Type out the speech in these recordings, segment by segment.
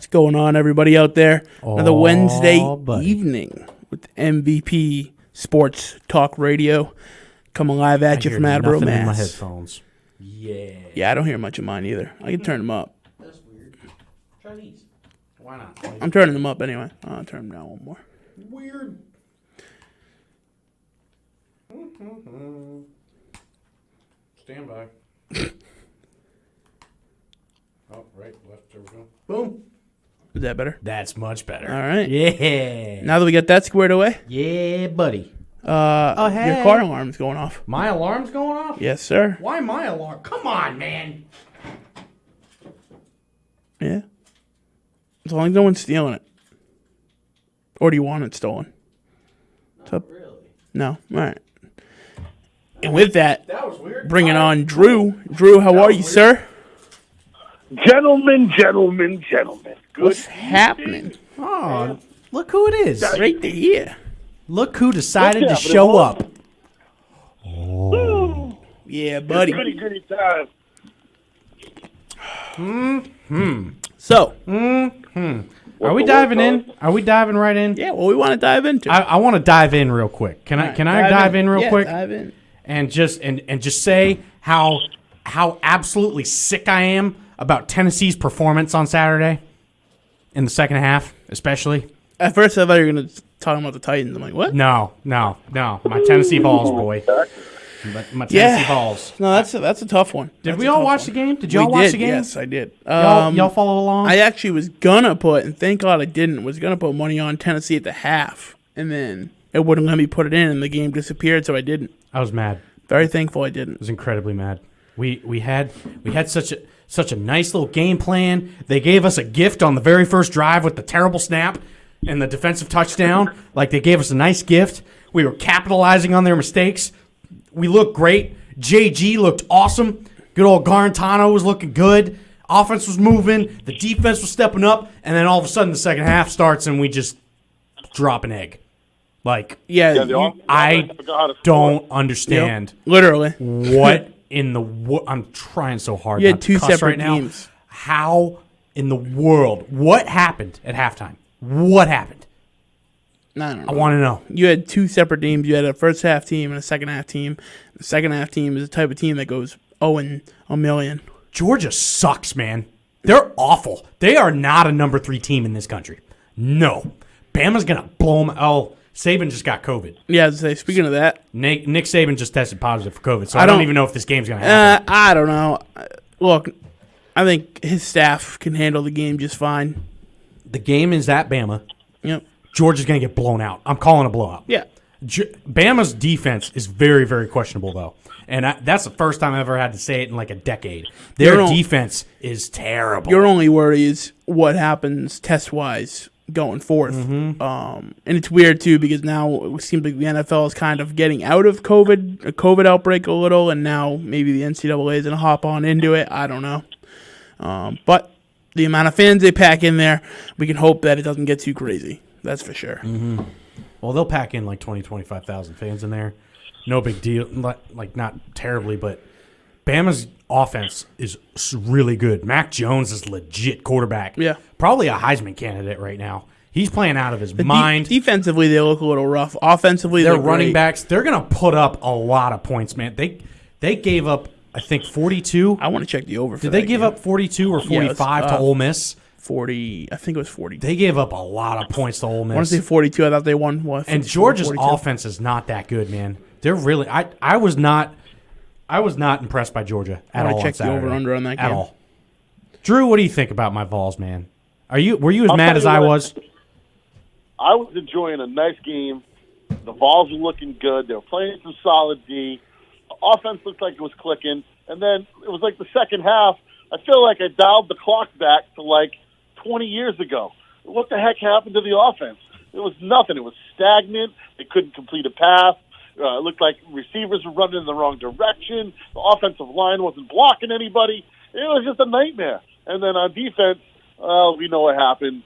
What's going on, everybody out there? Another Wednesday buddy. evening with MVP Sports Talk Radio. Coming live at you from Attleboro, nothing in my Mass. headphones. Yeah, I don't hear much of mine either. I can turn them up. That's weird. Try these. Why not? I'm turning them up anyway. I'll turn them down one more. Weird. Stand by. Oh, right, left, there we go. Boom. Is that better? That's much better. All right. Yeah. Now that we got that squared away, Yeah, buddy. your car alarm's going off. My alarm's going off? Yes, sir. Why my alarm? Come on, man. Yeah. As long as no one's stealing it. Or do you want it stolen? Not really. No. All right. And with that, That was weird. bringing on Drew. Drew, how are you, weird. sir? Gentlemen. Good What's happening? Oh, look who it is. Great to hear. Look who decided to What's happening, show boy? up. Yeah, buddy. Goody time. So, Are we diving in? Are we diving right in? yeah, what we want to dive into. I want to dive in real quick. Can I dive in real Yeah, quick dive in. and just say how absolutely sick I am about Tennessee's performance on Saturday in the second half, especially. At first, I thought you were going to talk about the Titans. I'm like, what? No. My Tennessee Vols, boy. My Tennessee Vols. No, that's a tough one. Did That's we a all tough watch one. the game? Did We y'all watch did, the game? Yes, I did. Y'all follow along? I actually was gonna put, and thank God I didn't. Was gonna put money on Tennessee at the half, and then it wouldn't let me put it in, and the game disappeared, so I didn't. I was mad. Very thankful I didn't. I was incredibly mad. We had such a nice little game plan. They gave us a gift on the very first drive with the terrible snap and the defensive touchdown. Like, they gave us a nice gift. We were capitalizing on their mistakes. We looked great. JG looked awesome. Good old Garantano was looking good. Offense was moving. The defense was stepping up. And then all of a sudden the second half starts and we just drop an egg. Like, Yeah, I don't understand literally. what in the world. I'm trying so hard You had not to two cuss separate right now. teams. How in the world? What happened at halftime? What happened? I don't I know. want to know. You had two separate teams. You had a first half team and a second half team. The second half team is the type of team that goes 0-1,000,000. Georgia sucks, man. They're awful. They are not a number 3 team in this country. No. Bama's going to blow them. Oh, Saban just got COVID. Yeah, I'd say, speaking of that, Nick Saban just tested positive for COVID, so I I don't don't- even know if this game's going to happen. I don't know. Look, I think his staff can handle the game just fine. The game is at Bama. Yep. Georgia's going to get blown out. I'm calling a blowout. Yeah. Bama's defense is very, very questionable, though. And that's the first time I've ever had to say it in like a decade. Their Your own- defense is terrible. Your only worry is what happens test-wise going forth. Mm-hmm. And it's weird, too, because now it seems like the NFL is kind of getting out of a COVID outbreak a little, and now maybe the NCAA is going to hop on into it. I don't know. But the amount of fans they pack in there, we can hope that it doesn't get too crazy. That's for sure. Mm-hmm. Well, they'll pack in like 25,000 fans in there. No big deal. Like, not terribly, but Bama's offense is really good. Mac Jones is legit quarterback. Yeah. Probably a Heisman candidate right now. He's playing out of his mind. Defensively, they look a little rough. Offensively, Their they're running great. backs, they're going to put up a lot of points, man. They gave up, I think, 42. I want to check the over for Did that they give game. up 42 or Yeah, 45 it's, to Ole Miss? 40, I think it was 40. They gave up a lot of points to Ole I want Miss. to say 42. I thought they won. What, And 54, Georgia's 42? offense is not that good, man. They're really. I was not impressed by Georgia at all. I check on the Saturday. over-under on that at game. all. Drew, what do you think about my Vols, man? Were you as I'll mad tell as you I what. was? I was enjoying a nice game. The Vols were looking good. They were playing some solid D. The offense looked like it was clicking. And then it was like the second half, I feel like I dialed the clock back to like 20 years ago. What the heck happened to the offense? It was nothing. It was stagnant. They couldn't complete a pass. It looked like receivers were running in the wrong direction. The offensive line wasn't blocking anybody. It was just a nightmare. And then on defense, we know what happened.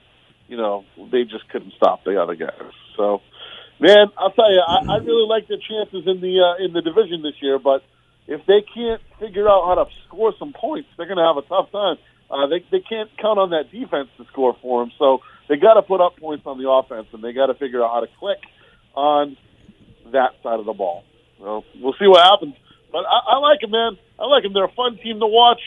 You know, they just couldn't stop the other guys. So, man, I'll tell you, I really like their chances in the division this year. But if they can't figure out how to score some points, they're going to have a tough time. They can't count on that defense to score for them. So they got to put up points on the offense, and they got to figure out how to click on that side of the ball. So we'll see what happens. But I like them, man. I like them. They're a fun team to watch,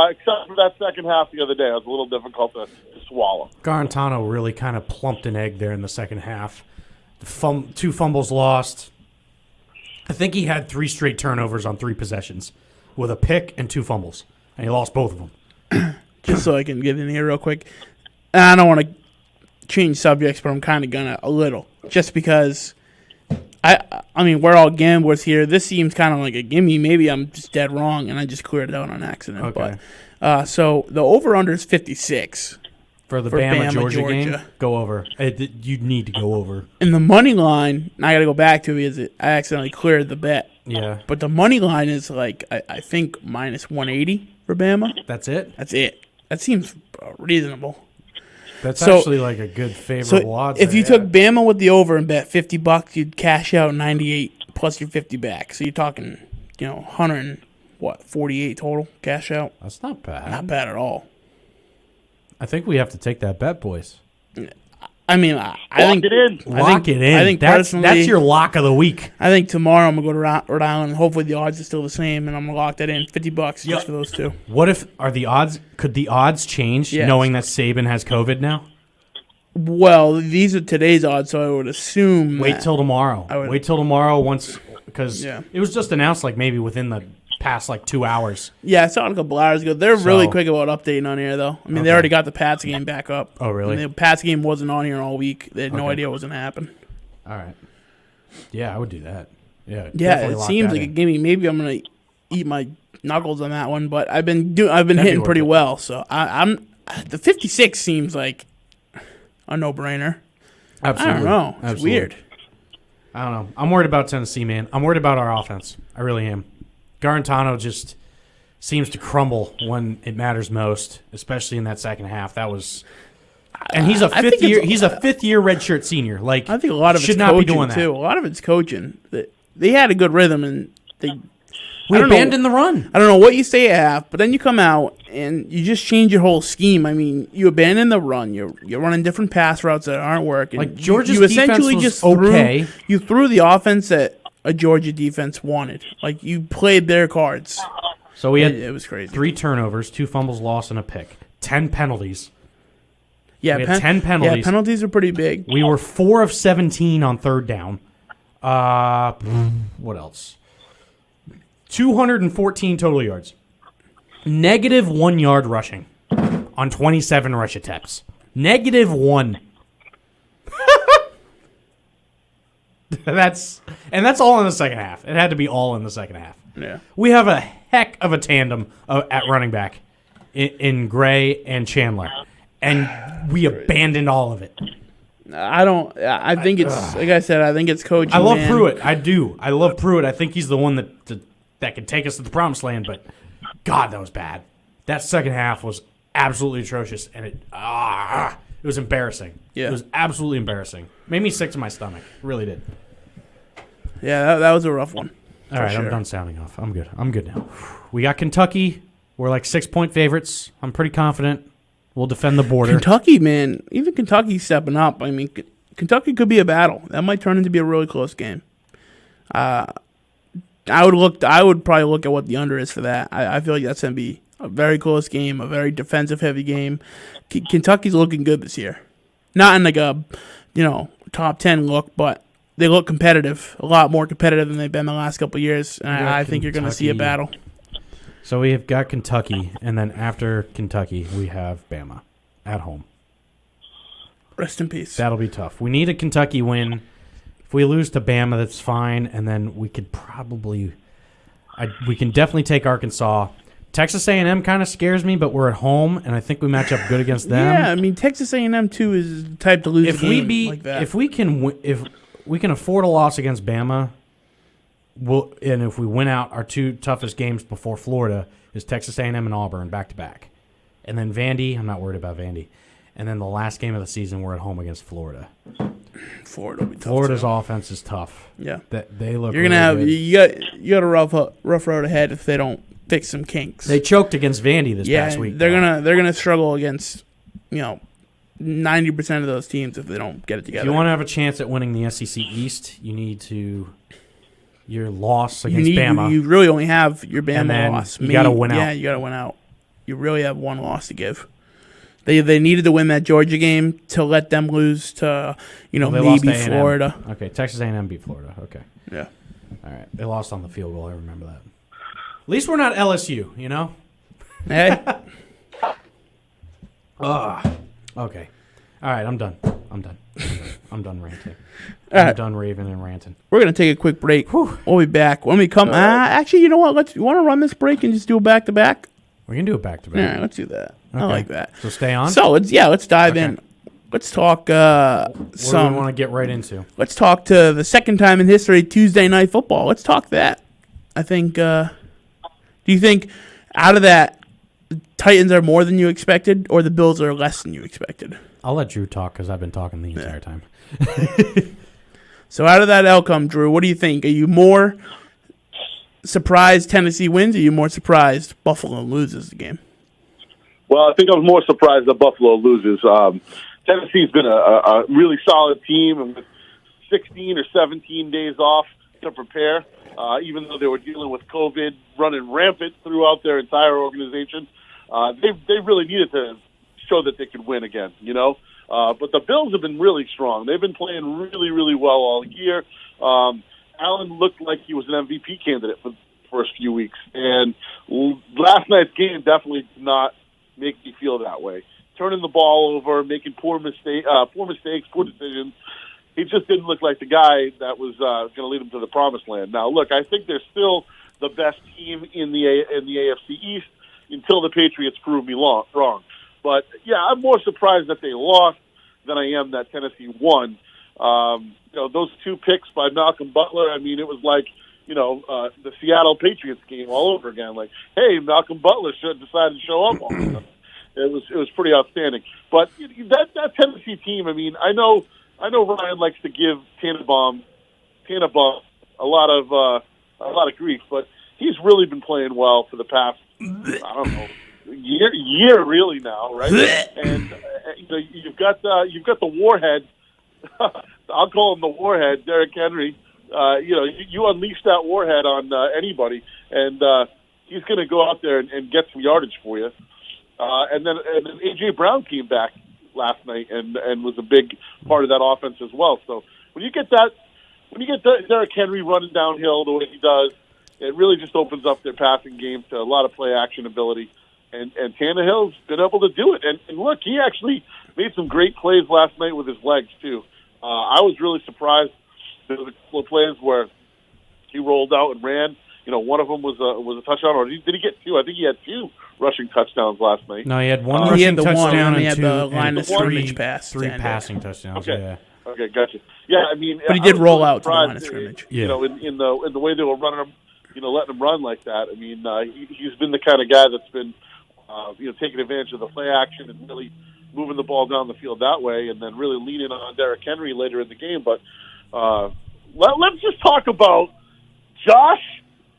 except for that second half the other day. It was a little difficult to swallow. Garantano really kind of plumped an egg there in the second half. Two fumbles lost. I think he had 3 straight turnovers on 3 possessions with a pick and 2 fumbles, and he lost both of them. Just so I can get in here real quick. I don't want to change subjects, but I'm kind of going to a little. Just because, I mean, we're all gamblers here. This seems kind of like a gimme. Maybe I'm just dead wrong, and I just cleared it out on accident. Okay. But so the over-under is 56. For the Bama Georgia game, go over. You need to go over. And the money line, I got to go back to it, I accidentally cleared the bet. Yeah. But the money line is like, I think, minus 180 for Bama. That's it? That's it. That seems reasonable. That's actually like a good favorable odds. If you took Bama with the over and bet $50, you'd cash out 98 plus your 50 back. So you're talking, 148 total cash out. That's not bad. Not bad at all. I think we have to take that bet, boys. I mean, I think it in. Lock it in. I think that's your lock of the week. I think tomorrow I'm gonna go to Rhode Island, and hopefully the odds are still the same, and I'm gonna lock that in $50 just for those two. What if the odds? Could the odds change knowing that Saban has COVID now? Well, these are today's odds, so I would assume. Wait till tomorrow. Wait till tomorrow because it was just announced like maybe within the past 2 hours. Yeah, I saw it a couple hours ago. They're really quick about updating on here, though. I mean, they already got the Pats game back up. Oh, really? The Pats game wasn't on here all week. They had no idea what was going to happen. All right. Yeah, I would do that. Yeah. It seems like a gimme. Maybe I'm going to eat my knuckles on that one, but I've been hitting pretty well. So I'm the 56 seems like a no-brainer. Absolutely. I don't know. It's weird. I don't know. I'm worried about Tennessee, man. I'm worried about our offense. I really am. Garantano just seems to crumble when it matters most, especially in that second half. That was, and he's a fifth year. He's a fifth-year redshirt senior. Like I think a lot of should it's not coaching be doing too. that. A lot of it's coaching. They had a good rhythm and we abandoned the run. I don't know what you say at half, but then you come out and you just change your whole scheme. I mean, you abandon the run. You're running different pass routes that aren't working. Like Georgia's you essentially defense was just okay. You threw the offense that a Georgia defense wanted. Like you played their cards. So we had it was crazy. 3 turnovers, 2 fumbles lost, and a pick. 10 penalties. Yeah, we had 10 penalties. Yeah, penalties are pretty big. We were 4 of 17 on third down. What else? 214 total yards. Negative 1 yard rushing on 27 rush attempts. Negative 1. That's all in the second half. It had to be all in the second half. Yeah. We have a heck of a tandem at running back in Gray and Chandler, and we abandoned all of it. I think it's like I said. I think it's coaching. I love Pruitt. I do. I love Pruitt. I think he's the one that can take us to the promised land. But God, that was bad. That second half was absolutely atrocious, and it was embarrassing. Yeah. It was absolutely embarrassing. Made me sick to my stomach. It really did. Yeah, that was a rough one. All right, I'm done sounding off. I'm good. I'm good now. We got Kentucky. We're like 6-point favorites. I'm pretty confident we'll defend the border. Kentucky, man, even Kentucky's stepping up. I mean, Kentucky could be a battle. That might turn into be a really close game. I would probably look at what the under is for that. I feel like that's going to be a very close game, a very defensive-heavy game. Kentucky's looking good this year. Not in like a, top 10 look, but they look competitive, a lot more competitive than they've been the last couple of years. And I think you're going to see a battle. So we have got Kentucky, and then after Kentucky, we have Bama at home. Rest in peace. That'll be tough. We need a Kentucky win. If we lose to Bama, that's fine, and then we could we can definitely take Arkansas. Texas A&M kind of scares me, but we're at home, and I think we match up good against them. Yeah, I mean Texas A&M too is the type to lose a game like that. If we can afford a loss against Bama, and if we win out our 2 toughest games before Florida is Texas A&M and Auburn back to back, and then Vandy. I'm not worried about Vandy. And then the last game of the season, we're at home against Florida. Florida will be tough. Florida's too. offense is tough. Yeah, they look. You're gonna really have good. you got a rough road ahead if they don't fix some kinks. They choked against Vandy this past week. They're gonna struggle against 90% of those teams if they don't get it together. If you want to have a chance at winning the SEC East, you need to your loss against Bama. You really only have your Bama loss. You got to win out. Yeah, you got to win out. You really have one loss to give. They needed to win that Georgia game to let them lose to maybe Florida. Okay, Texas A&M beat Florida. Okay. Yeah. All right. They lost on the field goal. I remember that. At least we're not LSU, Hey. Okay. All right, I'm done. I'm done ranting. All I'm done raving and ranting. We're going to take a quick break. We'll be back. When we come, actually, you know what? You want to run this break and just do it back-to-back? We're going to do it back-to-back. Yeah, let's do that. Okay. I like that. So stay on? So, let's dive in. Let's talk what do we want to get right into? Let's talk to the second time in history Tuesday Night Football. Let's talk that. I think, do you think out of that, the Titans are more than you expected or the Bills are less than you expected? I'll let Drew talk because I've been talking the entire time. So out of that outcome, Drew, what do you think? Are you more surprised Tennessee wins or are you more surprised Buffalo loses the game? Well, I think I'm more surprised that Buffalo loses. Tennessee's been a really solid team, and with 16 or 17 days off to prepare, even though they were dealing with COVID running rampant throughout their entire organization, they really needed to show that they could win again, But the Bills have been really strong. They've been playing really, really well all year. Allen looked like he was an MVP candidate for the first few weeks, and last night's game definitely did not make me feel that way. Turning the ball over, making poor mistakes, poor decisions. He just didn't look like the guy that was going to lead them to the promised land. Now, look, I think they're still the best team in the AFC East until the Patriots prove me wrong. But, yeah, I'm more surprised that they lost than I am that Tennessee won. Those two picks by Malcolm Butler, I mean, it was like, the Seattle Patriots game all over again. Like, hey, Malcolm Butler should decide to show up on them. It was pretty outstanding. But that Tennessee team, I mean, I know Ryan likes to give Tannenbaum a lot of grief, but he's really been playing well for the past, I don't know, year really now, right? And you've got the warhead. I'll call him the warhead, Derrick Henry. You unleash that warhead on anybody, and he's going to go out there and get some yardage for you. And then A.J. Brown came back last night and was a big part of that offense as well. So when you get Derrick Henry running downhill the way he does, it really just opens up their passing game to a lot of play action ability. And Tannehill's been able to do it. And look, he actually made some great plays last night with his legs too. I was really surprised. There was a couple of plays where he rolled out and ran. One of them was a touchdown, or did he get two? I think he had two rushing touchdowns last night. No, he had one rushing touchdown and he had the line of scrimmage pass. Three passing touchdowns. Okay. Yeah. Okay, gotcha. Yeah, I mean, but he did roll out to the line of scrimmage. In the way they were running him, letting him run like that. I mean, he's been the kind of guy that's been, taking advantage of the play action and really moving the ball down the field that way, and then really leaning on Derrick Henry later in the game. But let's just talk about Josh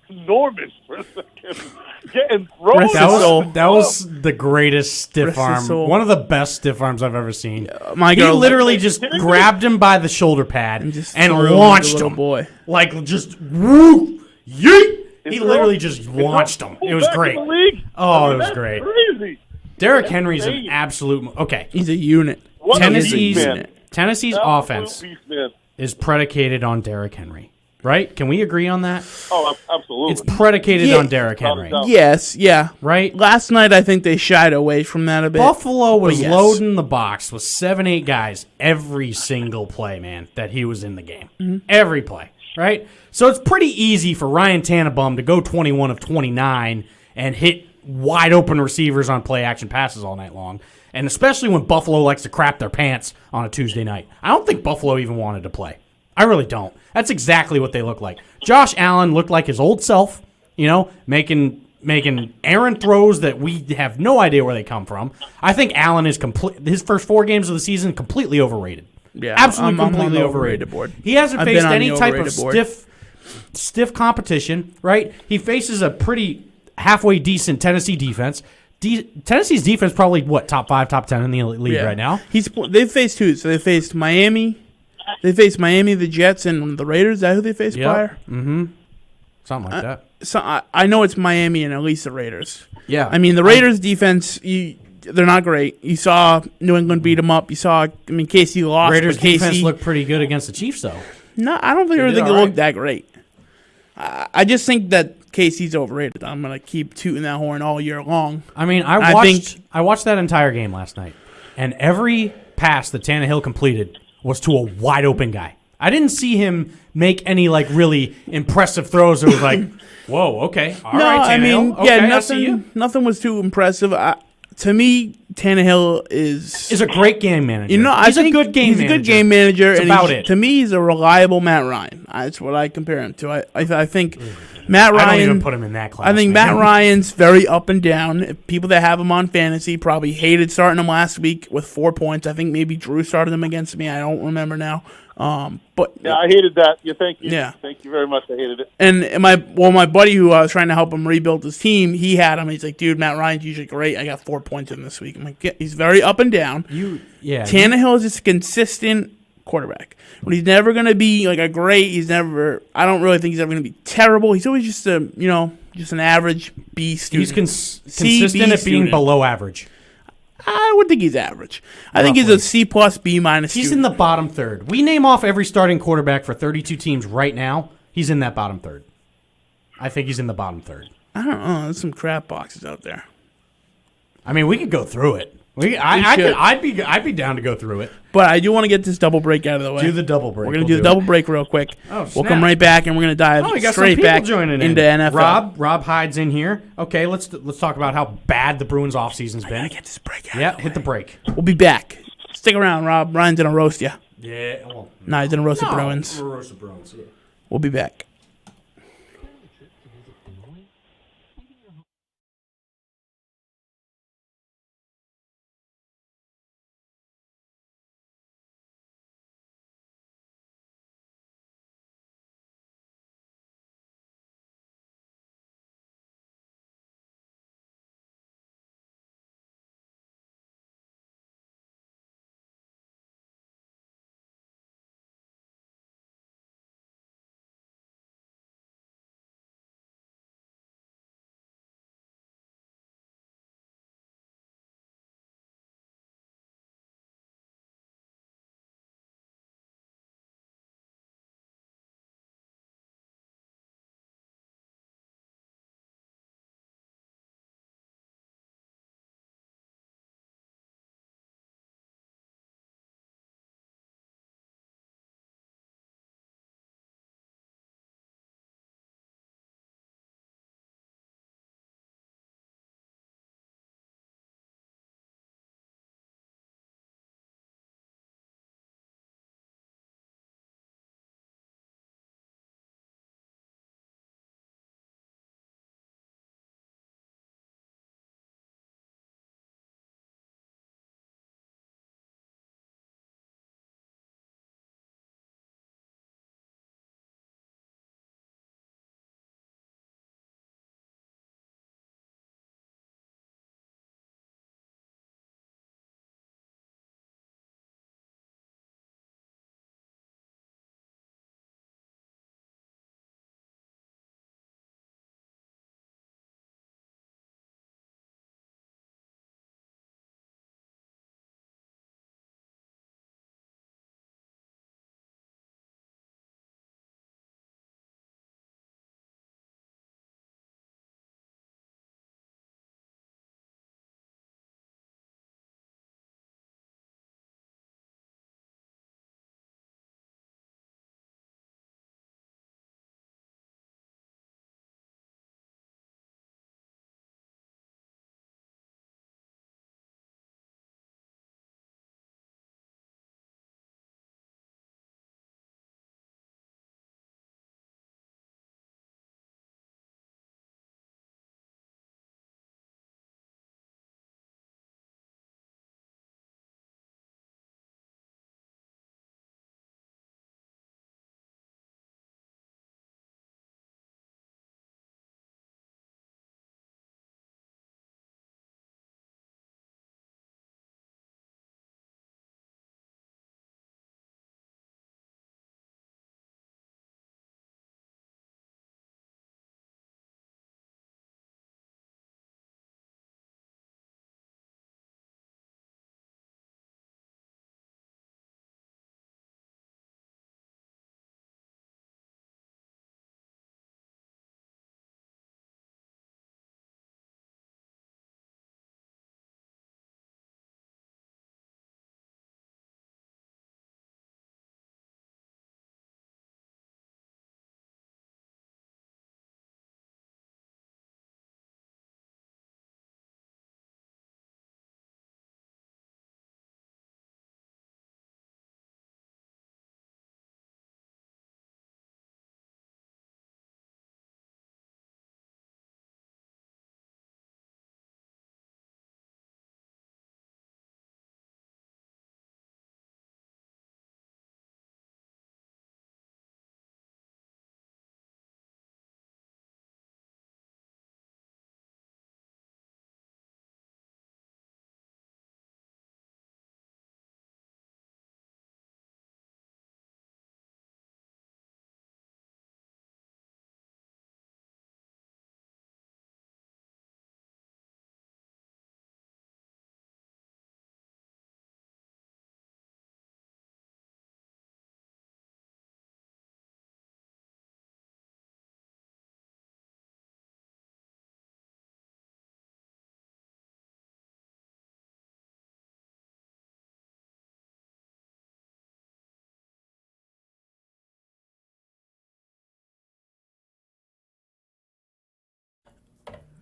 Norman for a second. Getting thrown. That was the greatest stiff arm. One of the best stiff arms I've ever seen. He literally just grabbed him by the shoulder pad and launched him. Boy. Like, just woo, yeet. He literally just launched him. It was great. Oh, it was great. Crazy. Derrick Henry's an absolute... Okay. He's a unit. Tennessee's offense is predicated on Derrick Henry. Right? Can we agree on that? Oh, absolutely. It's predicated on Derrick Henry. Yes, yeah. Right? Last night, I think they shied away from that a bit. Buffalo was loading the box with 7-8 guys every single play, man, that he was in the game. Mm-hmm. Every play, right? So it's pretty easy for Ryan Tannenbaum to go 21 of 29 and hit wide-open receivers on play-action passes all night long, and especially when Buffalo likes to crap their pants on a Tuesday night. I don't think Buffalo even wanted to play. I really don't. That's exactly what they look like. Josh Allen looked like his old self, making errant throws that we have no idea where they come from. I think Allen is his first 4 games of the season completely overrated. Yeah, absolutely completely I'm overrated. Board. He hasn't faced any type of stiff competition, right? He faces a pretty halfway decent Tennessee defense. Tennessee's defense probably top 5, top 10 in the league right now. They've faced two. So they faced Miami. They faced Miami, the Jets, and the Raiders. Is that who they faced prior? Mm-hmm. Something like that. So I know it's Miami and at least the Raiders. Yeah. I mean, the Raiders' defense, they're not great. You saw New England beat them up. You saw, KC lost. Raiders' but KC, defense looked pretty good against the Chiefs, though. No, I don't think it looked that great. I just think that KC's overrated. I'm gonna keep tooting that horn all year long. I mean, I watched that entire game last night, and every pass that Tannehill completed was to a wide open guy. I didn't see him make any really impressive throws. It was like, whoa, okay, all right, Tannehill. Okay, nothing was too impressive. To me, Tannehill is a great game manager. He's a good game manager. That's about it. To me, he's a reliable Matt Ryan. That's what I compare him to. I think Matt Ryan. I don't even put him in that class. I think Matt Ryan's very up and down. People that have him on fantasy probably hated starting him last week with 4 points. I think maybe Drew started him against me. I don't remember now. But I hated that. Thank you. Yeah. Thank you very much. I hated it. And my buddy who I was trying to help him rebuild his team, he had him. He's like, dude, Matt Ryan's usually great. I got 4 points in this week. I'm like, he's very up and down. Tannehill is just a consistent quarterback. But he's never going to be like a great. I don't really think he's ever going to be terrible. He's always just just an average B student. He's consistent at being below average. I would think he's average. I think he's a C+, B-. He's in the bottom third. We name off every starting quarterback for 32 teams right now. He's in that bottom third. I think he's in the bottom third. I don't know. There's some crap boxes out there. I mean, we could go through it. I'd be down to go through it. But I do want to get this double break out of the way. Do the double break. We're going to do the double break real quick. Oh, we'll come right back, and we're going to dive straight back into NFL. Rob Hyde's in here. Okay, let's talk about how bad the Bruins offseason's been. I got to get this break out. Yeah, hit the break. We'll be back. Stick around, Rob. Ryan's going to roast you. Yeah. Well, no, he's going to roast the Bruins. We'll roast the Bruins, yeah. We'll be back.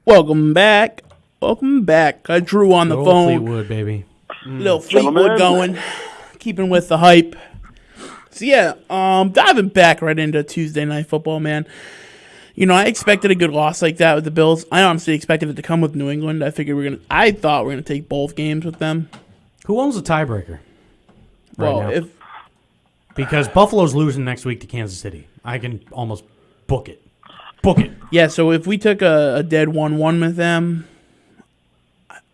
Welcome back. Welcome back. Got Drew on the Old phone. Fleetwood, baby. Little Fleetwood Gentlemen. going. Keeping with the hype. So yeah, diving back right into Tuesday Night Football, man. You know, I expected a good loss like that with the Bills. I honestly expected it to come with New England. I thought we were gonna take both games with them. Who owns the tiebreaker? Well, now? if Because Buffalo's losing next week to Kansas City. I can almost book it. Book it. yeah, so if we took a dead 1-1 with them,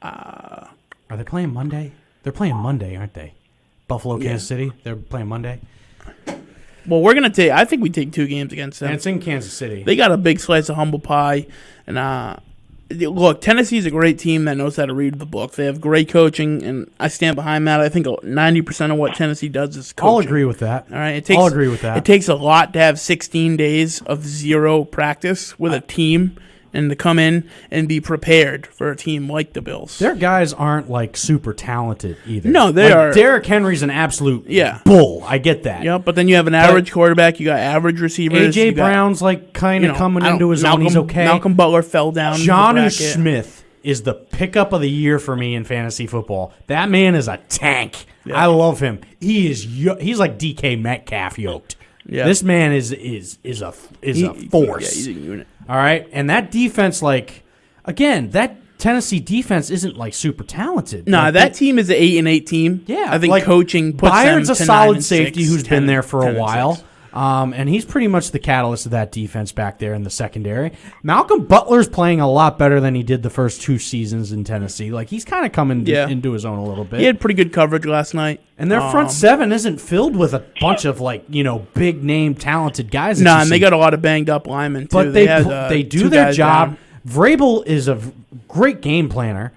Are they playing Monday? They're playing Monday, aren't they? Buffalo, Kansas City. They're playing Monday. well, I think we take 2 games against them. And it's in Kansas City. They got a big slice of humble pie, and look, Tennessee's a great team that knows how to read the book. They have great coaching, and I stand behind that. I think 90% of what Tennessee does is coaching. I'll agree with that. All right, I'll agree with that. It takes a lot to have 16 days of zero practice with a team, and to come in and be prepared for a team like the Bills. Their guys aren't like super talented either. No, they are. Derrick Henry's an absolute Yeah. bull. I get that. Yeah, but then you have an average quarterback. You got average receivers. AJ you got, Brown's like kind of coming into his own. He's okay. Malcolm Butler fell down. the Jonnu bracket. Smith is the pickup of the year for me in fantasy football. That man is a tank. Yeah. I love him. He's like DK Metcalf yoked. Yeah. This man is a force. Yeah, he's a unit. All right, and that defense, like again, that Tennessee defense isn't like super talented. Nah, Like, that team is an 8-8 team. Yeah, I think like, coaching puts Byard's them a to solid 9-6, safety who's 10 been there for a 10-6. while. And he's pretty much the catalyst of that defense back there in the secondary. Malcolm Butler's playing a lot better than he did the first 2 seasons in Tennessee. Like he's kind of coming into his own a little bit. He had pretty good coverage last night. And their front seven isn't filled with a bunch of big name talented guys. that Nah, you and they see. got a lot of banged up linemen too. But they do 2 their guys job. down. Vrabel is a great game planner.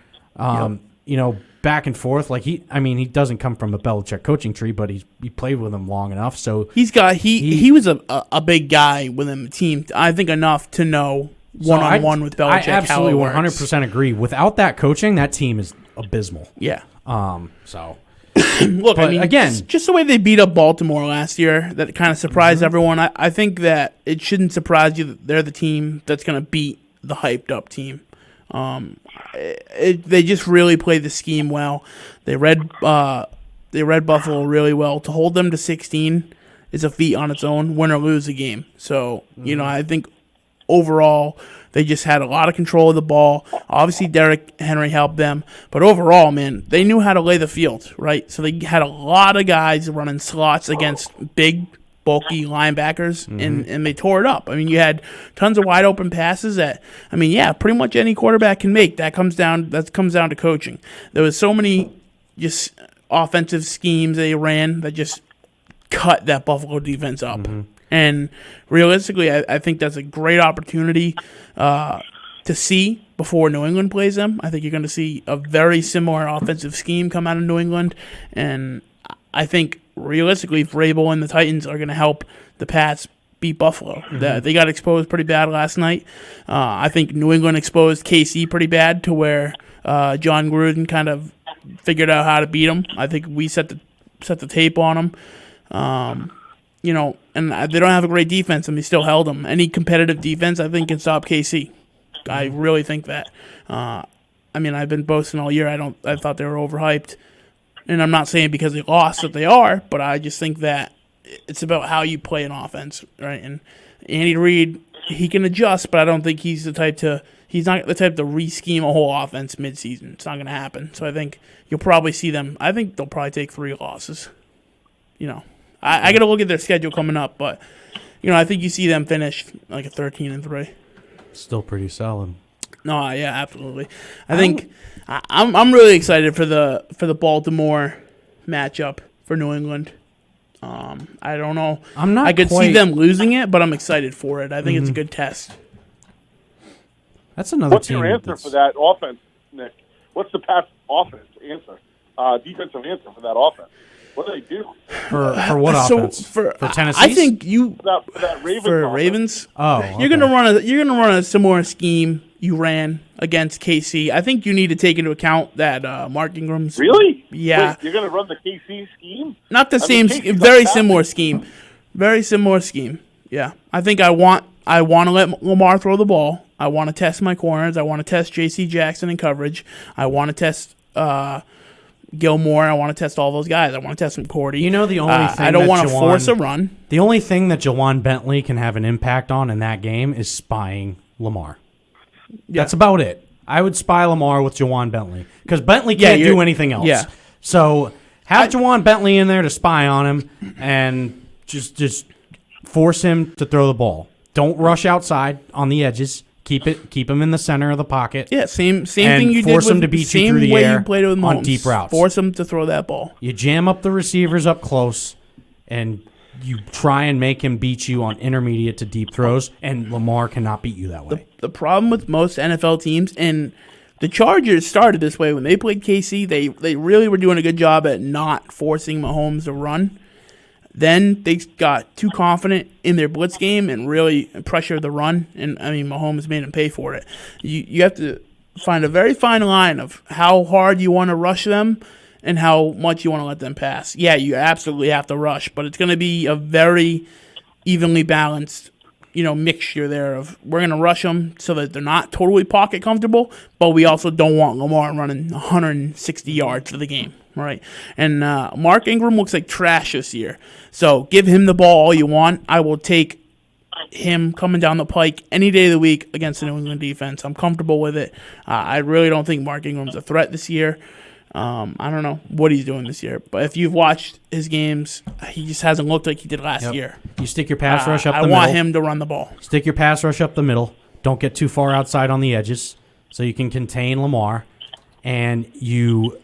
Back and forth. Like he doesn't come from a Belichick coaching tree, but he played with him long enough. So He was a big guy within the team. I think enough to know one-on-one with Belichick. I absolutely how it works. 100% agree. Without that coaching, that team is abysmal. Yeah. So Look, But again- just the way they beat up Baltimore last year, that kind of surprised Mm-hmm. everyone. I think that it shouldn't surprise you that they're the team that's going to beat the hyped-up team. They just really played the scheme well. They read Buffalo really well. To hold them to 16 is a feat on its own, win or lose a game. So, I think overall they just had a lot of control of the ball. Obviously, Derrick Henry helped them. But overall, man, they knew how to lay the field, right? So they had a lot of guys running slots against big, bulky linebackers, and they tore it up. I mean, you had tons of wide open passes that, pretty much any quarterback can make. That comes down to coaching. There was so many just offensive schemes they ran that just cut that Buffalo defense up. And realistically, I think that's a great opportunity to see before New England plays them. I think you're going to see a very similar offensive scheme come out of New England, and I think realistically, Vrabel and the Titans are going to help the Pats beat Buffalo. They got exposed pretty bad last night. I think New England exposed KC pretty bad to where John Gruden kind of figured out how to beat them. I think we set the tape on them. And they don't have a great defense, and they still held them. Any competitive defense, I think, can stop KC. I really think that. I've been boasting all year. I thought they were overhyped. And I'm not saying because they lost that they are, but I just think that it's about how you play an offense, right? And Andy Reid, he can adjust, but I don't think he's not the type to re-scheme a whole offense midseason. It's not going to happen. So I think you'll probably see them. I think they'll probably take 3 losses. I got to look at their schedule coming up, but I think you see them finish like a 13-3. still pretty solid. No, yeah, absolutely. I think I'm really excited for the Baltimore matchup for New England. I don't know. I could see them losing it, but I'm excited for it. I think it's a good test. That's another What's team. your answer for that offense, Nick? What's the Pats' offense answer? Defensive answer for that offense? What do they do? For what offense? For Tennessee? I think you That Ravens for offense. Ravens. Oh, You're gonna run a similar scheme you ran against KC. I think you need to take into account that Mark Ingram's Really? Yeah. Wait, you're going to run the KC scheme? not the same, KC's very not similar bad. scheme, very similar scheme. Yeah, I think I want I want to let Lamar throw the ball. I want to test my corners. I want to test J.C. Jackson in coverage. I want to test Gilmore. I want to test all those guys. I want to test McCourty. You know the only thing I don't want to force a run. The only thing that Jawan Bentley can have an impact on in that game is spying Lamar. Yeah. That's about it. I would spy Lamar with Jawan Bentley because Bentley can't do anything else. Yeah. So have Jawan Bentley in there to spy on him and just force him to throw the ball. Don't rush outside on the edges. Keep him in the center of the pocket. Yeah, same thing you did. Force him to beat you through the air you played with on Mahomes. deep routes. Force him to throw that ball. You jam up the receivers up close, and you try and make him beat you on intermediate to deep throws, and Lamar cannot beat you that way. The problem with most NFL teams, and the Chargers started this way when they played KC, they really were doing a good job at not forcing Mahomes to run. Then they got too confident in their blitz game and really pressured the run. And, I mean, Mahomes made him pay for it. You have to find a very fine line of how hard you want to rush them and how much you want to let them pass. Yeah, you absolutely have to rush, but it's going to be a very evenly balanced, mixture there of we're going to rush them so that they're not totally pocket comfortable, but we also don't want Lamar running 160 yards for the game. Right, and Mark Ingram looks like trash this year. So give him the ball all you want. I will take him coming down the pike any day of the week against the New England defense. I'm comfortable with it. I really don't think Mark Ingram's a threat this year. I don't know what he's doing this year, but if you've watched his games, he just hasn't looked like he did last year. You stick your pass rush up the middle. I want him to run the ball. Stick your pass rush up the middle. Don't get too far outside on the edges so you can contain Lamar, and you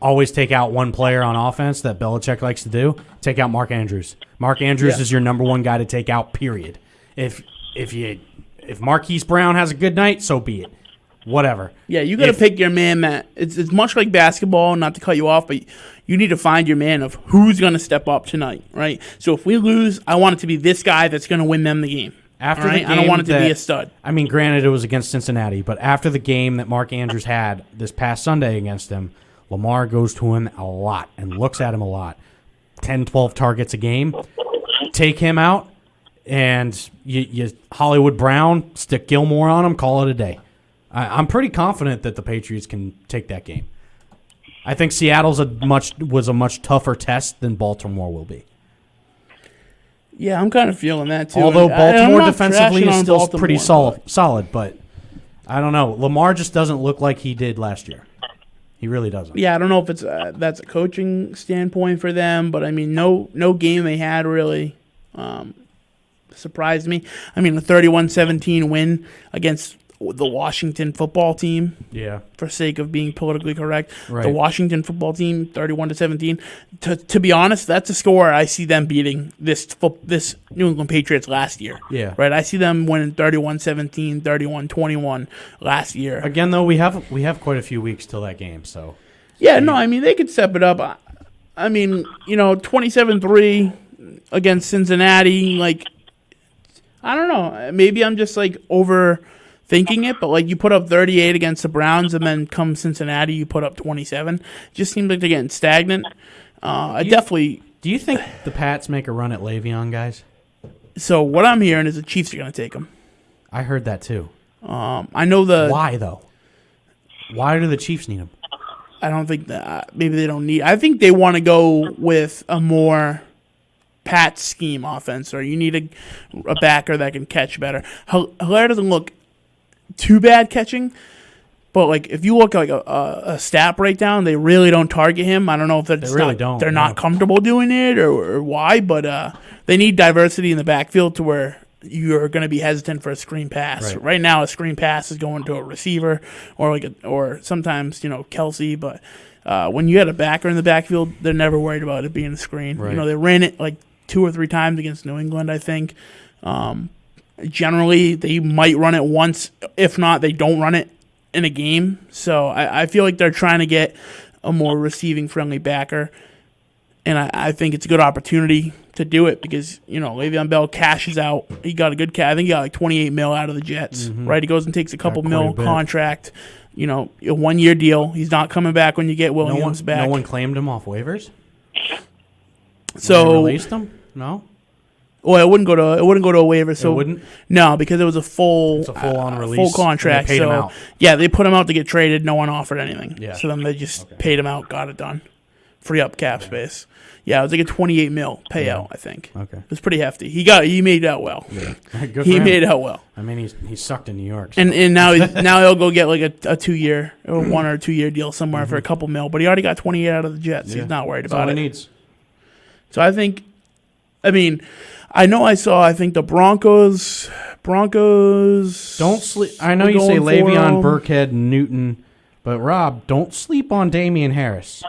always take out one player on offense that Belichick likes to do. Take out Mark Andrews. Mark Andrews is your number one guy to take out, period. If Marquise Brown has a good night, so be it. Whatever. Yeah, you got to pick your man, Matt. It's much like basketball, not to cut you off, but you need to find your man of who's going to step up tonight, right? So if we lose, I want it to be this guy that's going to win them the game. After the game, I don't want it to be a stud. I mean, granted, it was against Cincinnati, but after the game that Mark Andrews had this past Sunday against him, Lamar goes to him a lot and looks at him a lot. 10, 12 targets a game. Take him out, and you Hollywood Brown, stick Gilmore on him, call it a day. I'm pretty confident that the Patriots can take that game. I think Seattle's was a much tougher test than Baltimore will be. Yeah, I'm kind of feeling that too. Although Baltimore defensively is still pretty solid, but I don't know. Lamar just doesn't look like he did last year. He really doesn't. Yeah, I don't know if it's that's a coaching standpoint for them, but I mean, no game they had really surprised me. I mean, a 31-17 win against the Washington football team. Yeah. For sake of being politically correct, right. The Washington football team, 31-17. To be honest, that's a score I see them beating this New England Patriots last year. Yeah. Right. I see them winning 31-17, 31-21 last year. Again, though, we have quite a few weeks till that game, so. Yeah. No, I mean they could step it up. I mean, 27-3 against Cincinnati. Like, I don't know. Maybe I'm just like overthinking it, but like you put up 38 against the Browns, and then come Cincinnati, you put up 27. It just seems like they're getting stagnant. Do you think the Pats make a run at Le'Veon, guys? So what I'm hearing is the Chiefs are going to take him. I heard that too. I know Why though? Why do the Chiefs need him? I don't think that maybe they don't need. I think they want to go with a more Pat scheme offense, or you need a backer that can catch better. Hilaire doesn't look too bad catching, but like if you look at like a stat breakdown, they really don't target him. I don't know if they're not comfortable doing it or why, but they need diversity in the backfield to where you're going to be hesitant for a screen pass. Right now, a screen pass is going to a receiver or sometimes Kelsey, but when you had a backer in the backfield, they're never worried about it being a screen. Right. They ran it like 2 or 3 times against New England, I think. Generally, they might run it once. If not, they don't run it in a game. So I feel like they're trying to get a more receiving-friendly backer, and I think it's a good opportunity to do it because, Le'Veon Bell cashes out. He got a good I think he got like $28 million out of the Jets, right? He goes and takes a couple mil contract, a 1-year deal. He's not coming back when you get Williams back. No one claimed him off waivers? So released him? No? Well, it wouldn't go to a waiver. So wouldn't? No, because it was a full full-on release, full and contract. they paid him so out. yeah, they put him out to get traded. No one offered anything. Yeah. So then they just paid him out, got it done, free up cap space. Yeah, it was like a 28 mil payout. I think. Okay. It was pretty hefty. He made out well. Yeah. Good He for him. made out well. I mean, he sucked in New York. So. And now he'll go get like a 2 year or 1 or 2 year deal somewhere for a couple mil. But he already got 28 out of the Jets. Yeah. He's not worried That's about all it. he needs. So I think, I think the Broncos. Don't sleep. I know you say going for Le'Veon, him. Burkhead, and Newton, but Rob, don't sleep on Damian Harris.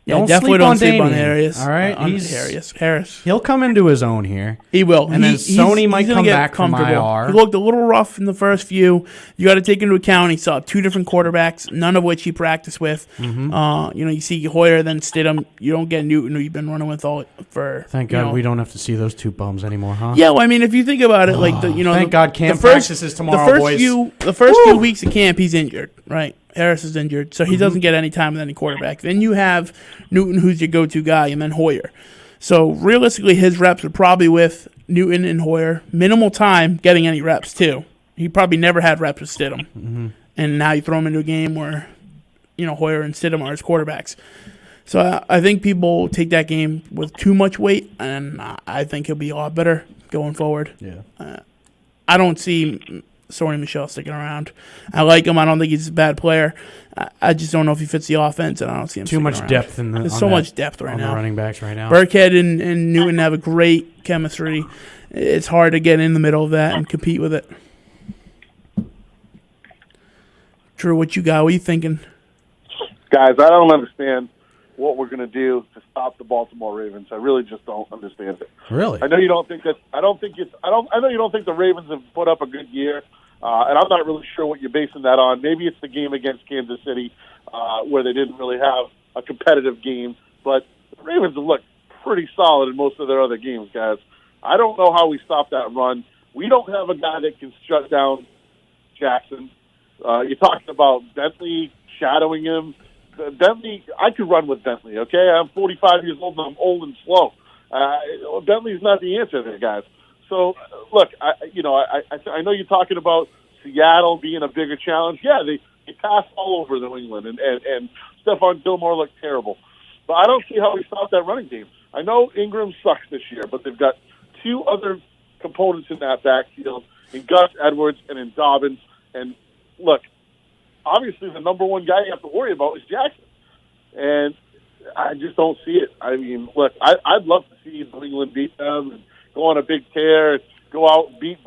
Yeah, Don't definitely sleep don't on sleep on Damian, Harris. all right? On He's- Harris. He'll come into his own here. He will. And then Sony might gonna come get back from comfortable. IR. He looked a little rough in the first few. You got to take into account he saw 2 different quarterbacks, none of which he practiced with. Mm-hmm. You see Hoyer, then Stidham. You don't get Newton, who you've been running with all for. Thank God we don't have to see those two bums anymore, huh? Yeah, well, I mean, if you think about it, like Thank God Cam the first, practices tomorrow, the first boys. the first few weeks of camp, he's injured, right? Harris is injured, so he doesn't get any time with any quarterback. Then you have Newton, who's your go-to guy, and then Hoyer. So realistically, his reps are probably with Newton and Hoyer. Minimal time getting any reps too. He probably never had reps with Stidham, and now you throw him into a game where Hoyer and Stidham are his quarterbacks. So I think people take that game with too much weight, and I think he'll be a lot better going forward. Yeah. I don't see Sony Michel sticking around. I like him. I don't think he's a bad player. I just don't know if he fits the offense, and I don't see him. Too much around. depth in the. There's on so that- much depth right on now. the running backs right now. Burkhead and Newton have a great chemistry. It's hard to get in the middle of that and compete with it. Drew, what you got? What are you thinking? Guys, I don't understand what we're going to do to stop the Baltimore Ravens. I really just don't understand it. Really? I know you don't think that. I know you don't think the Ravens have put up a good year, and I'm not really sure what you're basing that on. Maybe it's the game against Kansas City where they didn't really have a competitive game, but the Ravens have looked pretty solid in most of their other games, guys. I don't know how we stop that run. We don't have a guy that can shut down Jackson. You're talking about Bentley shadowing him. Bentley, I could run with Bentley, okay? I'm 45 years old and I'm old and slow. Bentley's not the answer there, guys. So, look, I know you're talking about Seattle being a bigger challenge. Yeah, they passed all over New England, and Stephon Gilmore looked terrible. But I don't see how we stop that running game. I know Ingram sucks this year, but they've got 2 other components in that backfield, in Gus Edwards and in Dobbins. And, look, obviously the number one guy you have to worry about is Jackson. And I just don't see it. I mean, look, I'd love to see New England beat them and go on a big tear, go out and beat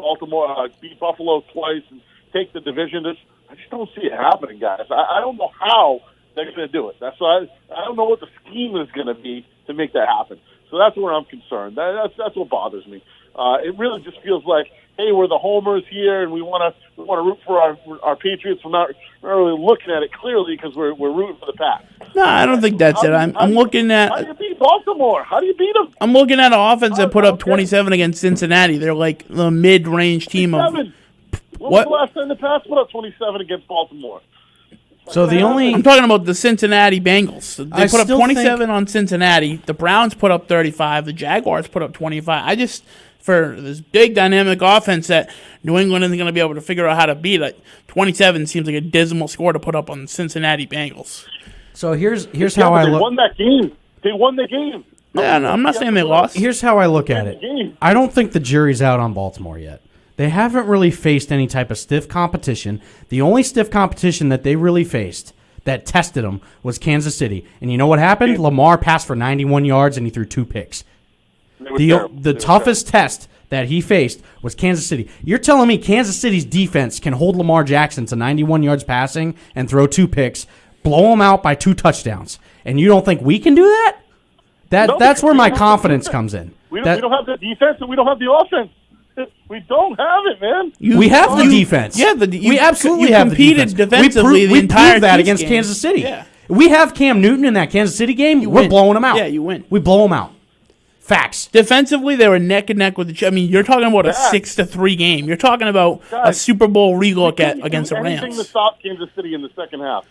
beat Buffalo twice and take the division. I just don't see it happening, guys. I don't know how they're going to do it. That's why I don't know what the scheme is going to be to make that happen. So that's where I'm concerned. That's what bothers me. It really just feels like, hey, we're the homers here, and we want to root for our Patriots. We're not really looking at it clearly because we're rooting for the Pats. No, I don't think that's it. I'm looking at. How do you beat Baltimore? How do you beat them? I'm looking at an offense that put up Okay. 27 against Cincinnati. They're like the mid-range team of. 27. When What? was the last time the Pats put up 27 against Baltimore? So the only I'm talking about the Cincinnati Bengals. They I put up still 27 on Cincinnati. The Browns put up 35. The Jaguars put up 25. For this big dynamic offense that New England isn't going to be able to figure out how to beat it, 27 seems like a dismal score to put up on the Cincinnati Bengals. so here's Yeah, how but I they look. won that game. They won the game. Yeah, no, I'm not saying they lost. Here's how I look at it. Game. I don't think the jury's out on Baltimore yet. They haven't really faced any type of stiff competition. The only stiff competition that they really faced that tested them was Kansas City. And you know what happened? Lamar passed for 91 yards and he threw 2 picks. They were terrible. The They were toughest test that he faced was Kansas City. You're telling me Kansas City's defense can hold Lamar Jackson to 91 yards passing and throw 2 picks, blow him out by 2 touchdowns, and you don't think we can do that? No, That's where we my don't have confidence the comes in. We That- don't have the defense and we don't have the offense. We don't have it, man. We have the defense. Yeah, we absolutely you have the competed defense. defensively the we entire proved that Chiefs against game. Kansas City. Yeah. We have Cam Newton in that Kansas City game. We're win. blowing him out. Yeah, you win. We blow him out. Facts. Defensively, they were neck and neck with the Chiefs. I mean, you're talking about a Yeah. 6-3 game. You're talking about a Guys, Super Bowl relook Couldn't do against the anything to Rams. stop Kansas City in the second half.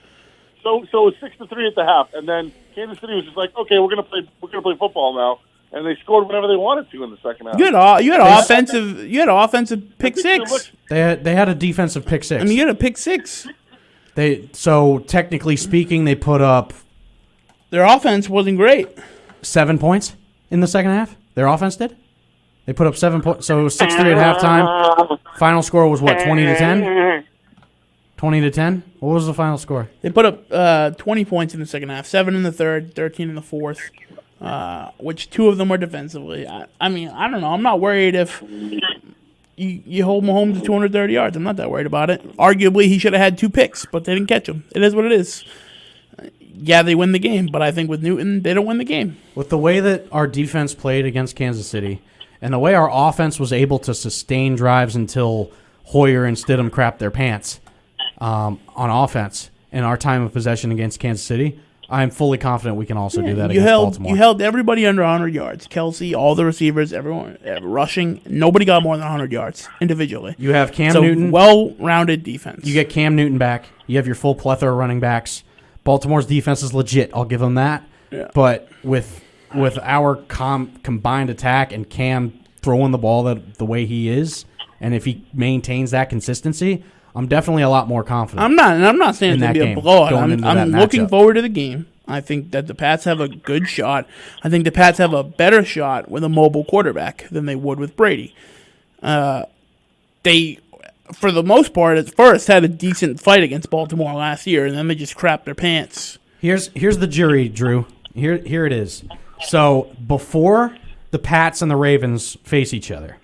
So it was 6-3 at the half, and then Kansas City was just like, okay, we're gonna play football now, and they scored whenever they wanted to in the second half. You had offensive pick six. They had a defensive pick six. I mean, you had a pick six. So technically speaking, they put up Their offense wasn't great. 7 points in the second half. Their offense did. They put up 7 points. So it was 6-3 at halftime. Final score was what? 20-10. 20-10. What was the final score? They put up 20 points in the second half, 7 in the third, 13 in the fourth, which 2 of them were defensively. I mean, I don't know. I'm not worried if you hold Mahomes to 230 yards. I'm not that worried about it. Arguably, he should have had 2 picks, but they didn't catch him. It is what it is. Yeah, they win the game, but I think with Newton, they don't win the game. With the way that our defense played against Kansas City and the way our offense was able to sustain drives until Hoyer and Stidham crapped their pants on offense in our time of possession against Kansas City, I'm fully confident we can also do that against Baltimore. You held everybody under 100 yards. Kelsey, all the receivers, everyone rushing. Nobody got more than 100 yards individually. You have Cam so Newton. Well-rounded defense. You get Cam Newton back. You have your full plethora of running backs. Baltimore's defense is legit. I'll give them that. Yeah. But with our combined attack and Cam throwing the ball the way he is, and if he maintains that consistency, I'm definitely a lot more confident. I'm not saying it's going to be a blowout. I'm looking forward to the game. I think that the Pats have a good shot. I think the Pats have a better shot with a mobile quarterback than they would with Brady. They, for the most part, at first had a decent fight against Baltimore last year, and then they just crapped their pants. Here's the jury, Drew. Here it is. So before the Pats and the Ravens face each other,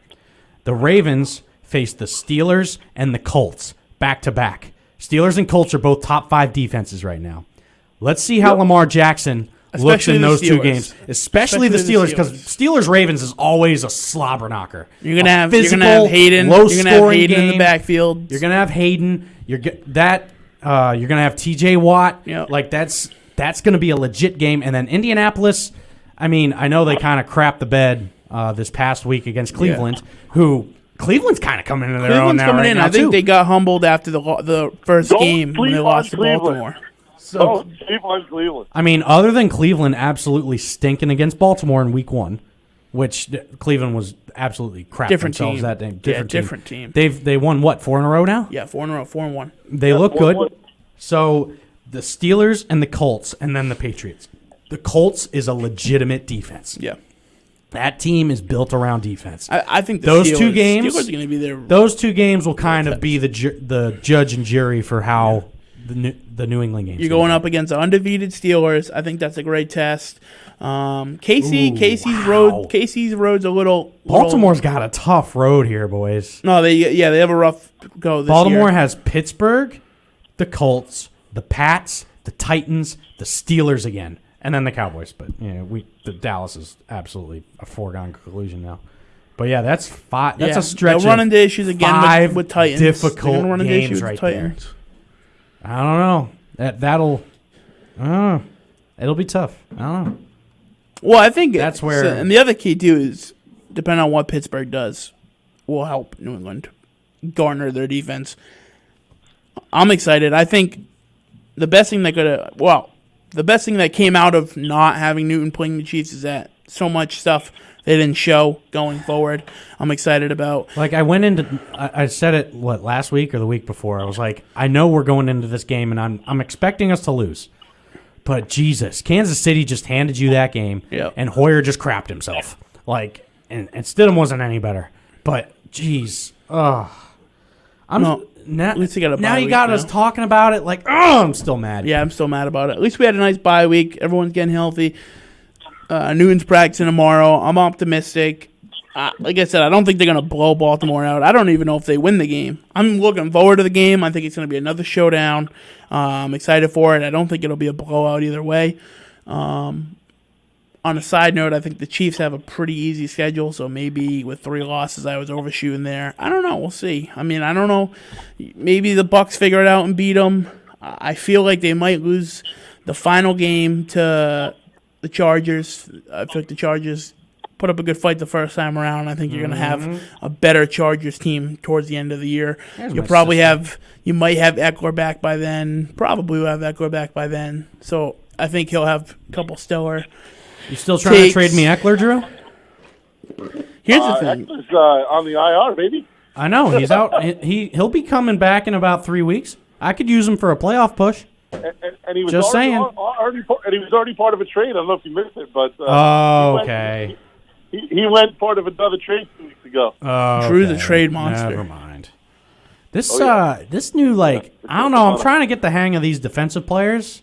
the Ravens face the Steelers and the Colts back-to-back. Steelers and Colts are both top 5 defenses right now. Let's see how Lamar Jackson looks in those 2 games, especially the Steelers, because Steelers-Ravens is always a slobber knocker. You're gonna have Hayden. You're gonna have Hayden in the backfield. You're gonna have Hayden. You're gonna have T.J. Watt. Yep. Like that's gonna be a legit game. And then Indianapolis. I mean, I know they kind of crapped the bed this past week against Cleveland, who. Cleveland's kind of coming into their own now. I think they got humbled after the first game when they lost to Baltimore. So, Cleveland. I mean, other than Cleveland absolutely stinking against Baltimore in Week 1, which Cleveland was absolutely crap themselves that day. Different team. They won what, 4 in a row now? Yeah, 4 in a row, 4-1. They look good. So the Steelers and the Colts, and then the Patriots. The Colts is a legitimate defense. Yeah. That team is built around defense. I think those Steelers, 2 games, Steelers are going to be there. Those 2 games will kind of be the judge and jury for how the New England games. You're going up against undefeated Steelers. I think that's a great test. Casey's road's a little. Baltimore's got a tough road here, boys. No, they have a rough go this Baltimore year. has Pittsburgh, the Colts, the Pats, the Titans, the Steelers again. And then the Cowboys, but the Dallas is absolutely a foregone conclusion now. But yeah, that's 5. That's a stretch. They'll run into issues again with Titans. Difficult run into games issues right with Titans. there. I don't know. That'll. It'll be tough. I don't know. Well, I think that's where. And the other key too is depending on what Pittsburgh does, will help New England garner their defense. I'm excited. I think the best thing that came out of not having Newton playing the Chiefs is that so much stuff they didn't show going forward. I'm excited about. Like I said it last week or the week before. I was like, I know we're going into this game and I'm expecting us to lose. But Jesus, Kansas City just handed you that game, and Hoyer just crapped himself. Like, and Stidham wasn't any better. But geez, at least now you got us talking about it. Like, I'm still mad. Yeah, I'm still mad about it. At least we had a nice bye week. Everyone's getting healthy. Newton's practicing tomorrow. I'm optimistic. Like I said, I don't think they're going to blow Baltimore out. I don't even know if they win the game. I'm looking forward to the game. I think it's going to be another showdown. I'm excited for it. I don't think it'll be a blowout either way. On a side note, I think the Chiefs have a pretty easy schedule, so maybe with 3 losses I was overshooting there. I don't know. We'll see. I mean, I don't know. Maybe the Bucs figure it out and beat them. I feel like they might lose the final game to the Chargers. I feel like the Chargers put up a good fight the first time around. I think you're going to have a better Chargers team towards the end of the year. You might have Eckler back by then. Probably will have Eckler back by then. So I think he'll have a couple stellar You still trying to trade me Eckler, Drew? Here's the thing. Eckler's on the IR, baby. I know he's out. He'll be coming back in about 3 weeks. I could use him for a playoff push. And he was Just already, saying. and he was already part of a trade. I don't know if you missed it, but okay. He went part of another trade 2 weeks ago. Drew's a trade monster. Never mind. This this new I don't know. I'm trying to get the hang of these defensive players.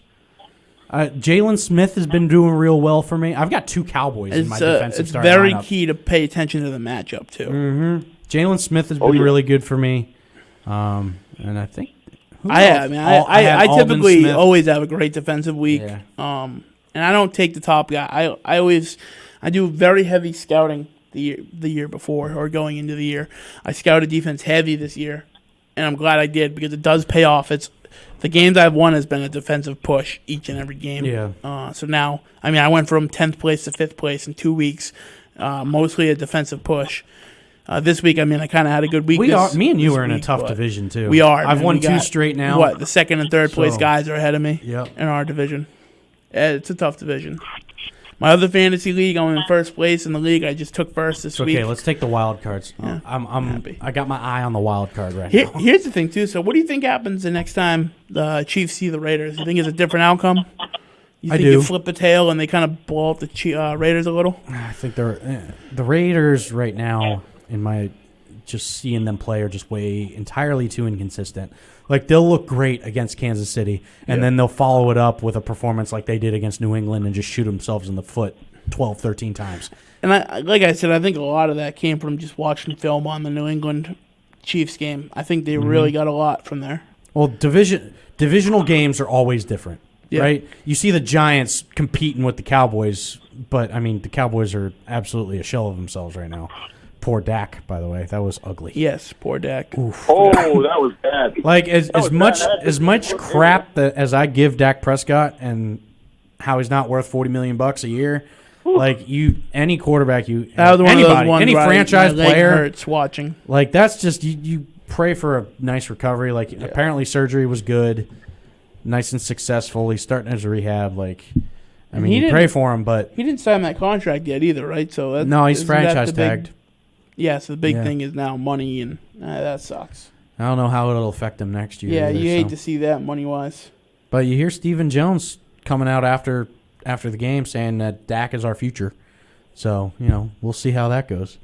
Jalen Smith has been doing real well for me. I've got 2 Cowboys in my defensive starting lineup. It's very key to pay attention to the matchup too. Mm-hmm. Jalen Smith has been really good for me, and I think I typically Smith. always have a great defensive week. Yeah. And I don't take the top guy. I do very heavy scouting the year before or going into the year. I scouted defense heavy this year, and I'm glad I did because it does pay off. It's the games I've won has been a defensive push each and every game. Yeah. So now, I went from 10th place to 5th place in 2 weeks, mostly a defensive push. This week, I kind of had a good week. Me and you are in a tough division too. We are. I've won 2 straight now. The second and third place guys are ahead of me. Yep. In our division. It's a tough division. My other fantasy league, I'm in first place in the league. I just took first this week. Okay, let's take the wild cards. Yeah, I'm happy. I got my eye on the wild card right now. Here's the thing too. So, what do you think happens the next time the Chiefs see the Raiders? You think it's a different outcome? You think you flip the tail and they kind of blow up the Raiders a little? I think the Raiders right now, in my just seeing them play, are just way entirely too inconsistent. Like, they'll look great against Kansas City, and then they'll follow it up with a performance like they did against New England and just shoot themselves in the foot 12, 13 times. And like I said, I think a lot of that came from just watching film on the New England Chiefs game. I think they really got a lot from there. Well, divisional games are always different, right? You see the Giants competing with the Cowboys, but, the Cowboys are absolutely a shell of themselves right now. Poor Dak, by the way. That was ugly. Yes, poor Dak. Oof. Oh, that was bad. Like, as much crap as I give Dak Prescott and how he's not worth $40 million a year, like, any quarterback any franchise player hurts watching. Like, that's just you pray for a nice recovery. Like, apparently surgery was good, nice and successful. He's starting his rehab. Like, you pray for him, but he didn't sign that contract yet either, right? So no, he's franchise tagged. So the big thing is now money, and that sucks. I don't know how it'll affect him next year. Yeah, either, you hate to see that money-wise. But you hear Stephen Jones coming out after the game saying that Dak is our future. So, we'll see how that goes.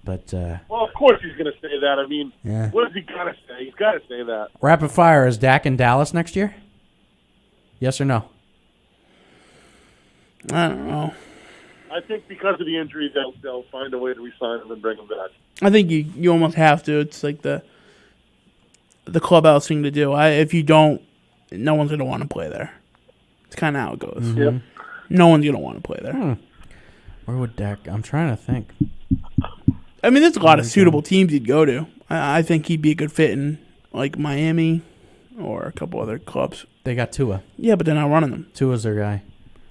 But well, of course he's going to say that. What has he got to say? He's got to say that. Rapid fire, is Dak in Dallas next year? Yes or no? I don't know. I think because of the injury, they'll find a way to re-sign him and bring him back. I think you almost have to. It's like the clubhouse thing to do. If you don't, no one's going to want to play there. It's kind of how it goes. Mm-hmm. Yep. No one's going to want to play there. Where would Dak? I'm trying to think. There's a lot of suitable teams he'd go to. I think he'd be a good fit in like Miami or a couple other clubs. They got Tua. Yeah, but they're not running them. Tua's their guy.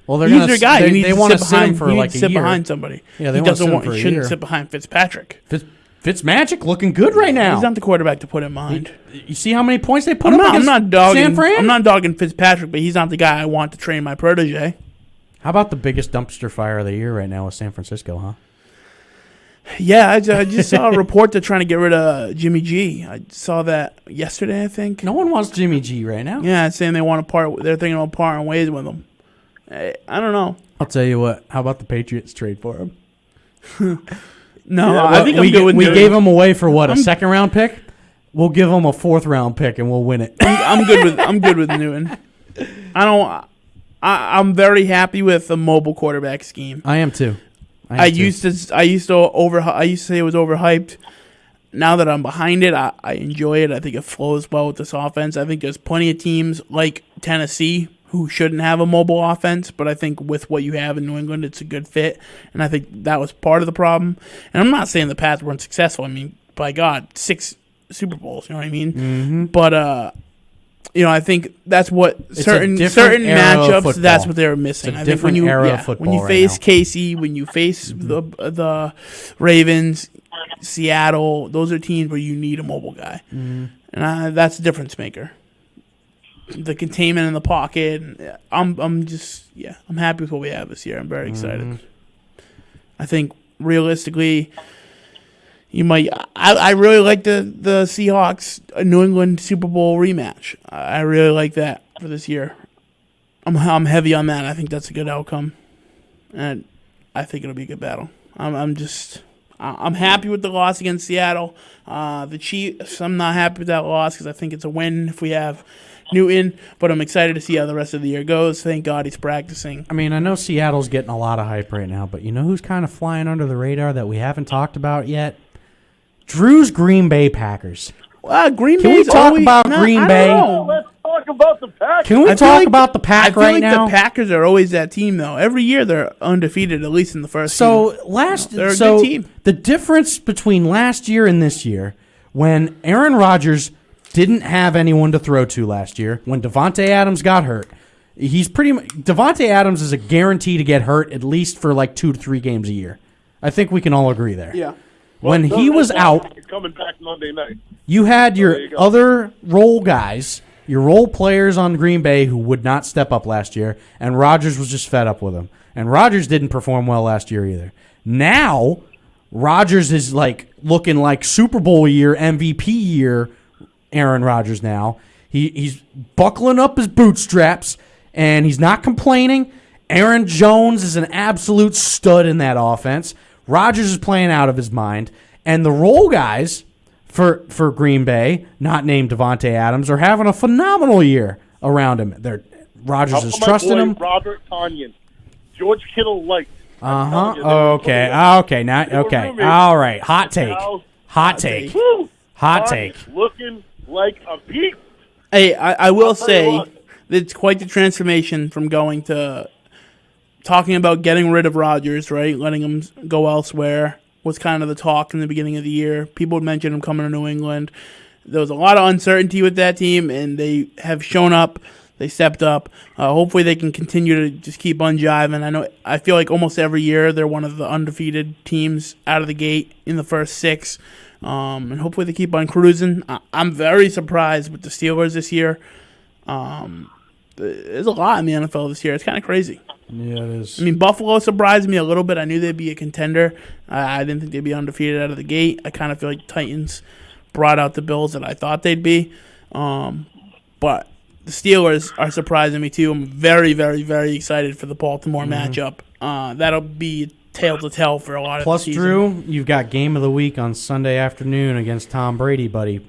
Well, he's their guy. They want to sit him for like a year. Behind somebody. Yeah, they want to sit him for a year. He shouldn't sit behind Fitzpatrick. Fitzmagic looking good right now. He's not the quarterback to put him behind. You see how many points they put up against San Fran? I'm not dogging Fitzpatrick, but he's not the guy I want to train my protege. How about the biggest dumpster fire of the year right now with San Francisco, huh? Yeah, I just saw a report they're trying to get rid of Jimmy G. I saw that yesterday, I think. No one wants Jimmy G right now. Yeah, saying they want to part. They're thinking about parting ways with him. I don't know. I'll tell you what. How about the Patriots trade for him? I think we gave him away for what, a second round pick? We'll give him a fourth round pick and we'll win it. I'm good with Newton. I'm very happy with the mobile quarterback scheme. I am too. I used to say it was overhyped. Now that I'm behind it, I enjoy it. I think it flows well with this offense. I think there's plenty of teams like Tennessee who shouldn't have a mobile offense, but I think with what you have in New England, it's a good fit, and I think that was part of the problem. And I'm not saying the Pats weren't successful. By God, 6 Super Bowls, you know what I mean? Mm-hmm. But, I think that's what certain matchups, that's what they were missing. I think when you face KC, when you face the Ravens, Seattle, those are teams where you need a mobile guy. And that's a difference maker. the containment in the pocket. I'm happy with what we have this year. I'm very excited. I think realistically, I really like the Seahawks New England Super Bowl rematch. I really like that for this year. I'm heavy on that. I think that's a good outcome, and I think it'll be a good battle. I'm happy with the loss against Seattle. The Chiefs, I'm not happy with that loss because I think it's a win if we have Newton, but I'm excited to see how the rest of the year goes. Thank God he's practicing. I mean, I know Seattle's getting a lot of hype right now, but you know who's kind of flying under the radar that we haven't talked about yet? Drew's Green Bay Packers. Green Can we Bay's talk always, about no, Green I don't Bay? know. Let's talk about the Packers. Can we I feel talk like- about the Pack I feel right like now? the Packers are always that team, though. Every year they're undefeated, at least in the first season. They're a good team. The difference between last year and this year, when Aaron Rodgers didn't have anyone to throw to last year, when Devontae Adams got hurt, Devontae Adams is a guarantee to get hurt at least for like 2 to 3 games a year. I think we can all agree there. Yeah. When he was out, Coming back Monday night. you had your there you go. other role guys, your role players on Green Bay who would not step up last year, and Rodgers was just fed up with them. And Rodgers didn't perform well last year either. Now, Rodgers is like looking like Super Bowl year, MVP year Aaron Rodgers now. He's buckling up his bootstraps, and he's not complaining. Aaron Jones is an absolute stud in that offense. Rodgers is playing out of his mind. And the role guys for Green Bay, not named Devontae Adams, are having a phenomenal year around him. Rodgers is trusting him. Robert Tonyan. George Kittle liked. Okay. All right. Hot take. Woo! Hot Tonyan take. Looking like a beast. Hey, I will I'll tell you say what. it's quite the transformation from going to talking about getting rid of Rodgers, right? Letting him go elsewhere was kind of the talk in the beginning of the year. People would mention him coming to New England. There was a lot of uncertainty with that team, and they have shown up. They stepped up. Hopefully they can continue to just keep on jiving. I feel like almost every year they're one of the undefeated teams out of the gate in the first 6. And hopefully they keep on cruising. I'm very surprised with the Steelers this year. There's a lot in the NFL this year. It's kind of crazy. Yeah, it is. I mean, Buffalo surprised me a little bit. I knew they'd be a contender. I didn't think they'd be undefeated out of the gate. I kind of feel like Titans brought out the Bills that I thought they'd be. But the Steelers are surprising me, too. I'm very, very, very excited for the Baltimore matchup. That'll be tale to tell for a lot of the season. Drew, you've got game of the week on Sunday afternoon against Tom Brady, buddy.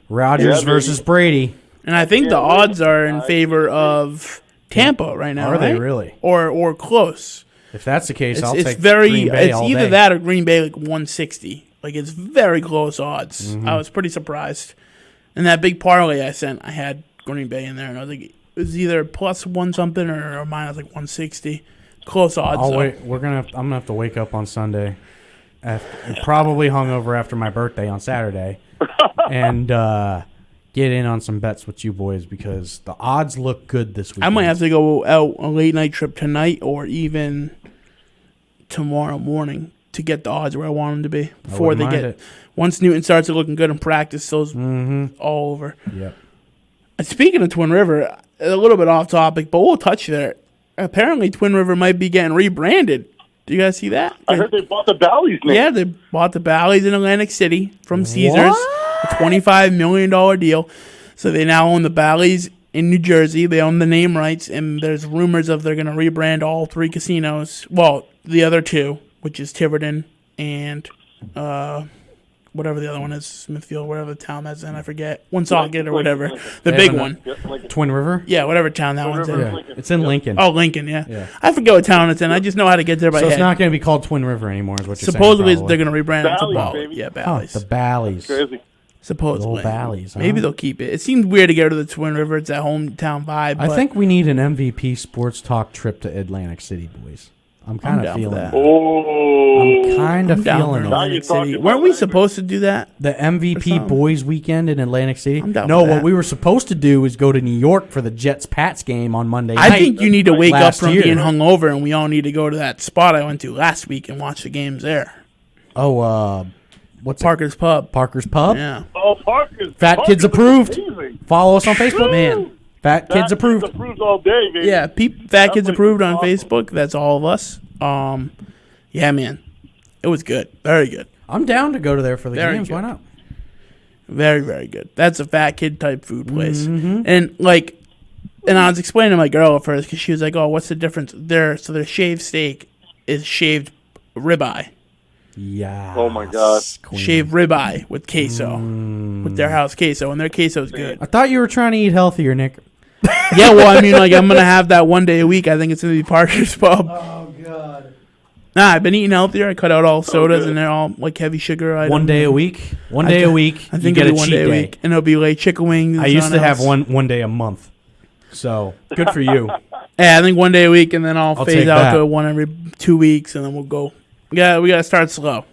Rodgers versus Brady. And I think the odds are in favor of Tampa right now. Are they right? really? Or close. If that's the case, I'll It's take very. Green Bay It's all either day. that or Green Bay like 160. Like it's very close odds. I was pretty surprised. And that big parlay I sent, I had Green Bay in there, and I was like, it was either plus 1 something or minus like 160. Close odds. I'll though. wait. I'm gonna have to wake up on Sunday, probably hungover after my birthday on Saturday, and get in on some bets with you boys because the odds look good this week. I might have to go out a late night trip tonight or even tomorrow morning to get the odds where I want them to be before they get. Once Newton starts looking good in practice, those all over. Yep. And speaking of Twin River, a little bit off topic, but we'll touch there. Apparently, Twin River might be getting rebranded. Do you guys see that? I heard they bought the Bally's name. Yeah, they bought the Bally's in Atlantic City from Caesars. A $25 million deal. So they now own the Bally's in New Jersey. They own the name rights, and there's rumors of they're going to rebrand all 3 casinos. Well, the other 2, which is Tiverton and whatever the other one is, Smithfield, whatever the town that's in, I forget. Woonsocket or whatever. The big one. Twin River. Yeah, whatever town that one's in. Yeah, it's in Lincoln. Oh, Lincoln, yeah. Yeah. I forget what town it's in. I just know how to get there by So head. it's not going to be called Twin River anymore, is what you're Supposedly saying. they're going to rebrand it to Bally's, Bally. baby. Yeah, Oh, Bally's. the Bally's. Crazy. Supposedly. Little Bally's, huh? Maybe they'll keep it. It seems weird to go to the Twin River. It's that hometown vibe. I but think we need an MVP sports talk trip to Atlantic City, boys. I'm kind of down for feeling that. that. Oh. I'm kind of I'm down for feeling it. Now Atlantic you're City. talking Weren't we about supposed to do that? The MVP something. Boys Weekend in Atlantic City. I'm down No, for what that. we were supposed to do is go to New York for the Jets-Pats game on Monday night. I think you need to wake up last from year. being hungover, and we all need to go to that spot I went to last week and watch the games there. Oh, what's it? Parker's Pub. Parker's Pub? Yeah. Oh, Parker's. Fat Kids Approved. Amazing. Follow us on Facebook. Man, Fat Kids approved. Approved all day, baby. Yeah, Fat Kids Definitely Approved on awesome. Facebook. That's all of us. Yeah, man. It was good. Very good. I'm down to go to there for the Very games. Why good. not? Very, very good. That's a fat kid type food place. Mm-hmm. And I was explaining to my girl at first because she was like, "Oh, what's the difference?" Their shaved steak is shaved ribeye, Yeah. Oh, my God. shaved ribeye with queso, with their house queso, and their queso's good. I thought you were trying to eat healthier, Nick. Yeah, well, I mean, like I'm gonna have that one day a week. I think it's gonna be Parker's Pub. Oh God. Nah, I've been eating healthier. I cut out all sodas good. and they're all like heavy sugar items. One day a week. One I day thi- a week. I think you get it'll a be one cheat day a week, and it'll be like chicken wings. And I used to something have else. one day a month. So good for you. Yeah, I think one day a week, and then I'll I'll phase take out that. to one every 2 weeks, and then we'll go. Yeah, we gotta start slow.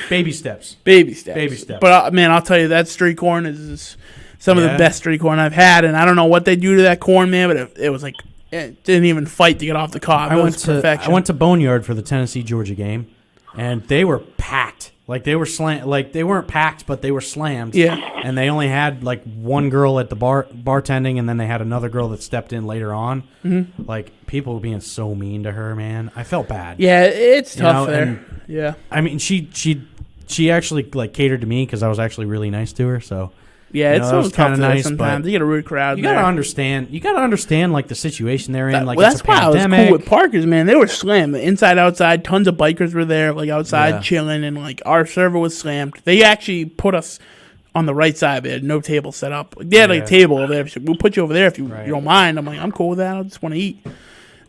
Baby steps. Baby steps. Baby steps. But man, I'll tell you that street corn is some of the Yeah. best street corn I've had, and I don't know what they do to that corn, man, but it was like it didn't even fight to get off the cob. I It went was to perfection. I went to Boneyard for the Tennessee Georgia game, and they were packed. Like they were like they weren't packed, but they were slammed. Yeah. And they only had like one girl at the bartending, and then they had another girl that stepped in later on. Mm-hmm. Like people were being so mean to her, man. I felt bad. Yeah, it's You tough know, there. and- Yeah. I mean, she actually like catered to me because I was actually really nice to her. So Yeah, You it's know, so that was tough kinda there nice, sometimes. but You get a rude crowd you there. gotta understand. You gotta understand like the situation they're in. Like well, it's that's a why I was pandemic. cool with Parker's, man. They were slammed. Inside, outside, tons of bikers were there, like outside Yeah. chilling, and like our server was slammed. They actually put us on the right side. They had no table set up. Like, they had like a Yeah. table over there. So we'll put you over there if you, Right. you don't mind. I'm like, I'm cool with that. I just want to eat.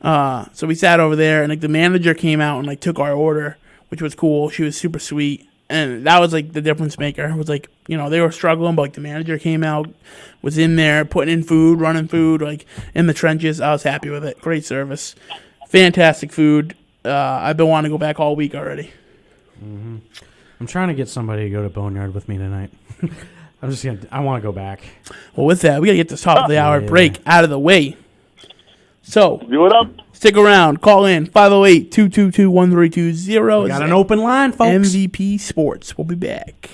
So we sat over there, and like the manager came out and like took our order, which was cool. She was super sweet. And that was like the difference maker. It was like, you know, they were struggling, but like the manager came out, was in there, putting in food, running food, like in the trenches. I was happy with it. Great service. Fantastic food. I've been wanting to go back all week already. I'm trying to get somebody to go to Boneyard with me tonight. I want to go back. Well, with that, we got to get this top of the hour Yeah. break out of the way. So, Do it up. stick around. Call in 508-222-1320. We got an open line, folks. MVP Sports. We'll be back.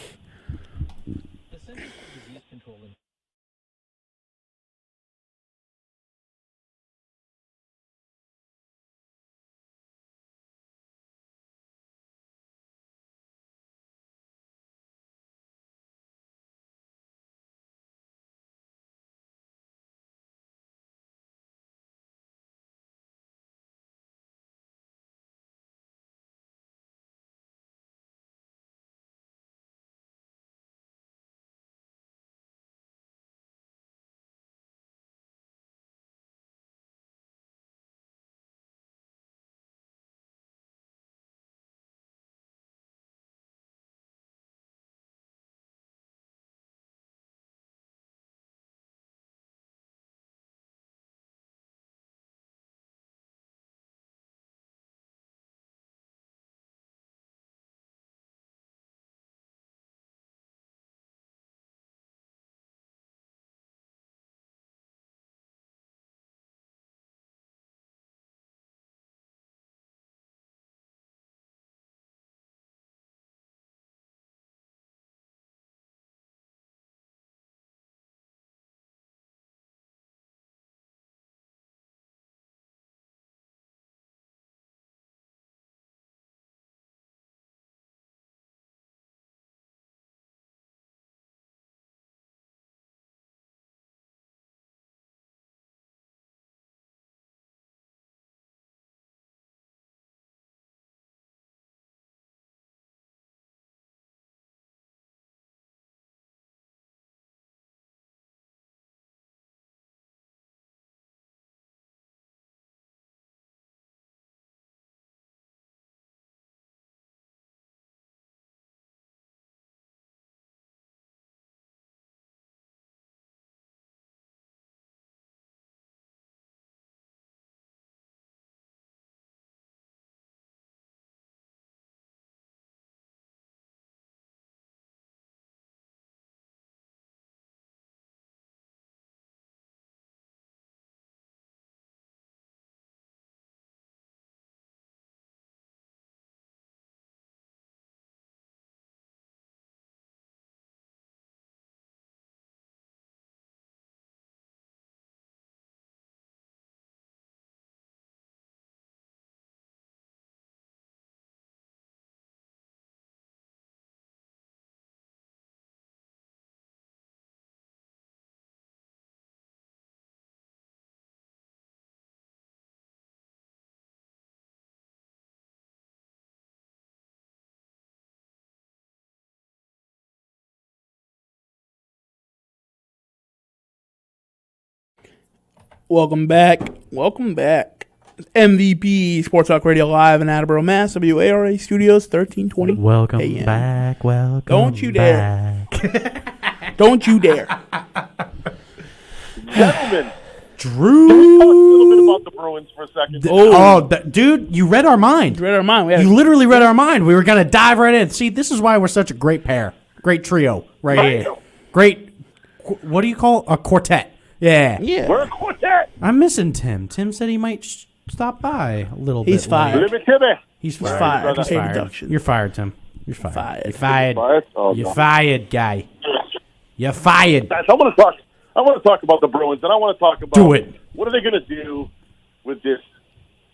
Welcome back. MVP Sports Talk Radio live in Attleboro, Mass. WARA Studios, 1320 Welcome AM. back. Welcome. Don't you dare. back. Don't you dare. Gentlemen, Drew. talk a little bit about the Bruins for a second. Dude, you read our mind. Read our mind. We had You literally read our mind. We were going to dive right in. See, this is why we're such a great pair. Great trio right here. Great, what do you call a quartet? Yeah. yeah. We're a quartet. I'm missing Tim. Tim said he might stop by a little bit. He's fired. later. Timmy. He's He's fired. fired. He's Paid fired. deduction. You're fired, Tim. You're fired. Fired. You're fired. Oh, You're no. fired, guy. You're fired. Guys, I want to talk about the Bruins, and I want to talk about Do it. What are they going to do with this?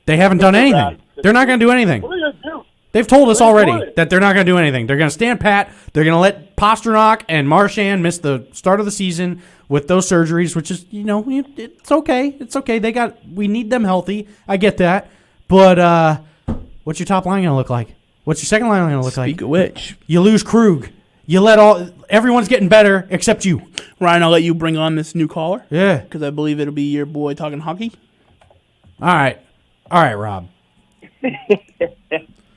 They haven't done anything. They're not going to do anything. What are they going to do? They've told us What are they already doing? that they're not going to do anything. They're going to stand pat. They're going to let Pasternak and Marchand miss the start of the season with those surgeries, which is, it's okay. It's okay. We need them healthy. I get that. But what's your top line going to look like? What's your second line going to look Speak like? of which, You lose Krug. You let everyone's getting better except you. Ryan, I'll let you bring on this new caller Yeah. because I believe it'll be your boy talking hockey. All right, Rob.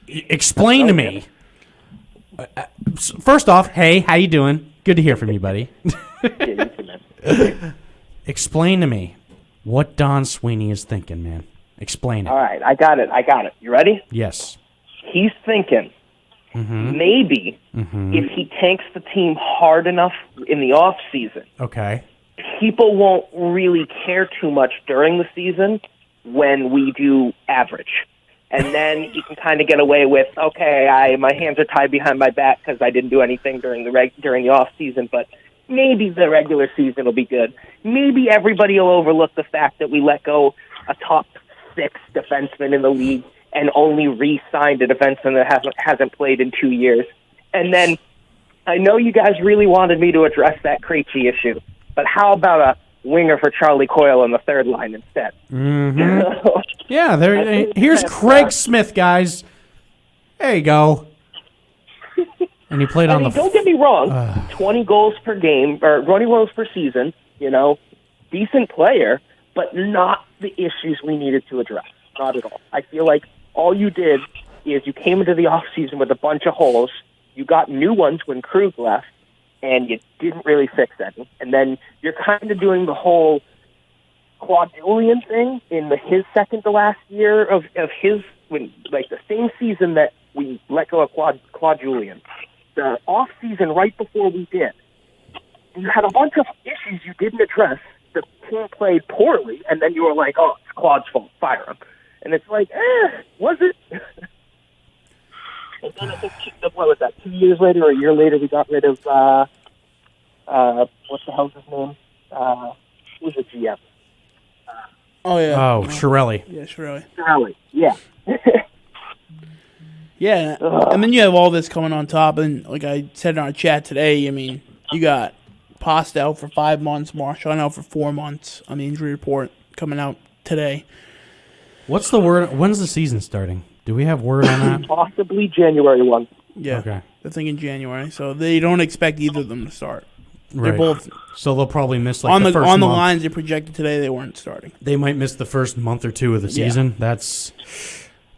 Explain to me. First off, hey, how you doing? Good to hear from you, buddy. Explain to me what Don Sweeney is thinking, man. Explain it. All right, I got it. You ready? Yes. He's thinking maybe if he tanks the team hard enough in the off season, Okay. people won't really care too much during the season when we do average. And then you can kind of get away with, okay, my hands are tied behind my back because I didn't do anything during the off season, but maybe the regular season will be good. Maybe everybody will overlook the fact that we let go a top 6 defenseman in the league and only re-signed a defenseman that hasn't played in 2 years. And then I know you guys really wanted me to address that Krejci issue, but how about a winger for Charlie Coyle on the third line instead? Yeah, think here's that's, Craig Smith, guys. There you go. And he played I on mean, the... don't get me wrong, 20 goals per game, or 20 goals per season, decent player, but not the issues we needed to address. Not at all. I feel like all you did is you came into the offseason with a bunch of holes, you got new ones when Krug left, and you didn't really fix any. And then you're kind of doing the whole Claude Julien thing in his second to last year of his, the same season that we let go of Claude Julien. The off season right before we did, you had a bunch of issues you didn't address. The team played poorly, and then you were like, "Oh, it's Claude's fault. Fire him." And it's like, was it? And then I think, what was that? 2 years later or a year later, we got rid of what the hell's his name? Who's the GM? Oh, yeah. Oh, Chiarelli. Yeah, sure. Charlie. Yeah. Yeah, and then you have all this coming on top, and like I said in our chat today, I mean, you got Pasta out for 5 months, Marchand out for 4 months on the injury report coming out today. What's the word? When's the season starting? Do we have word on that? Possibly January 1. Yeah, Okay. they're thinking January, so they don't expect either of them to start. They're Right. both So they'll probably miss on the the first on the month. lines they projected today. They weren't starting They might miss the first month or two of the Yeah. season. That's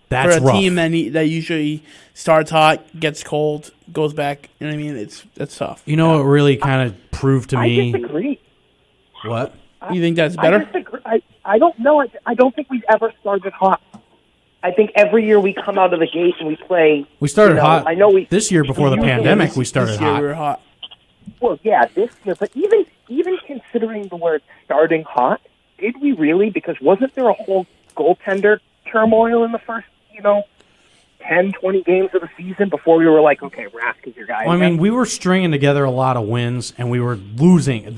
for a rough. team that usually starts hot, gets cold, goes back. You know what I mean? That's tough. You know what really kind of proved to I me? disagree. What? You think that's I better? disagree. I don't know. I don't think we've ever started hot. I think every year we come out of the gate and we play. We started you know, hot. I know we This year before the usually- pandemic, we started This year hot. we were hot. Well, yeah, this year, but even considering the word starting hot, did we really? Because wasn't there a whole goaltender turmoil in the first, 10, 20 games of the season before we were like, okay, Rask is your guy. Well, I again? mean, we were stringing together a lot of wins, and we were losing.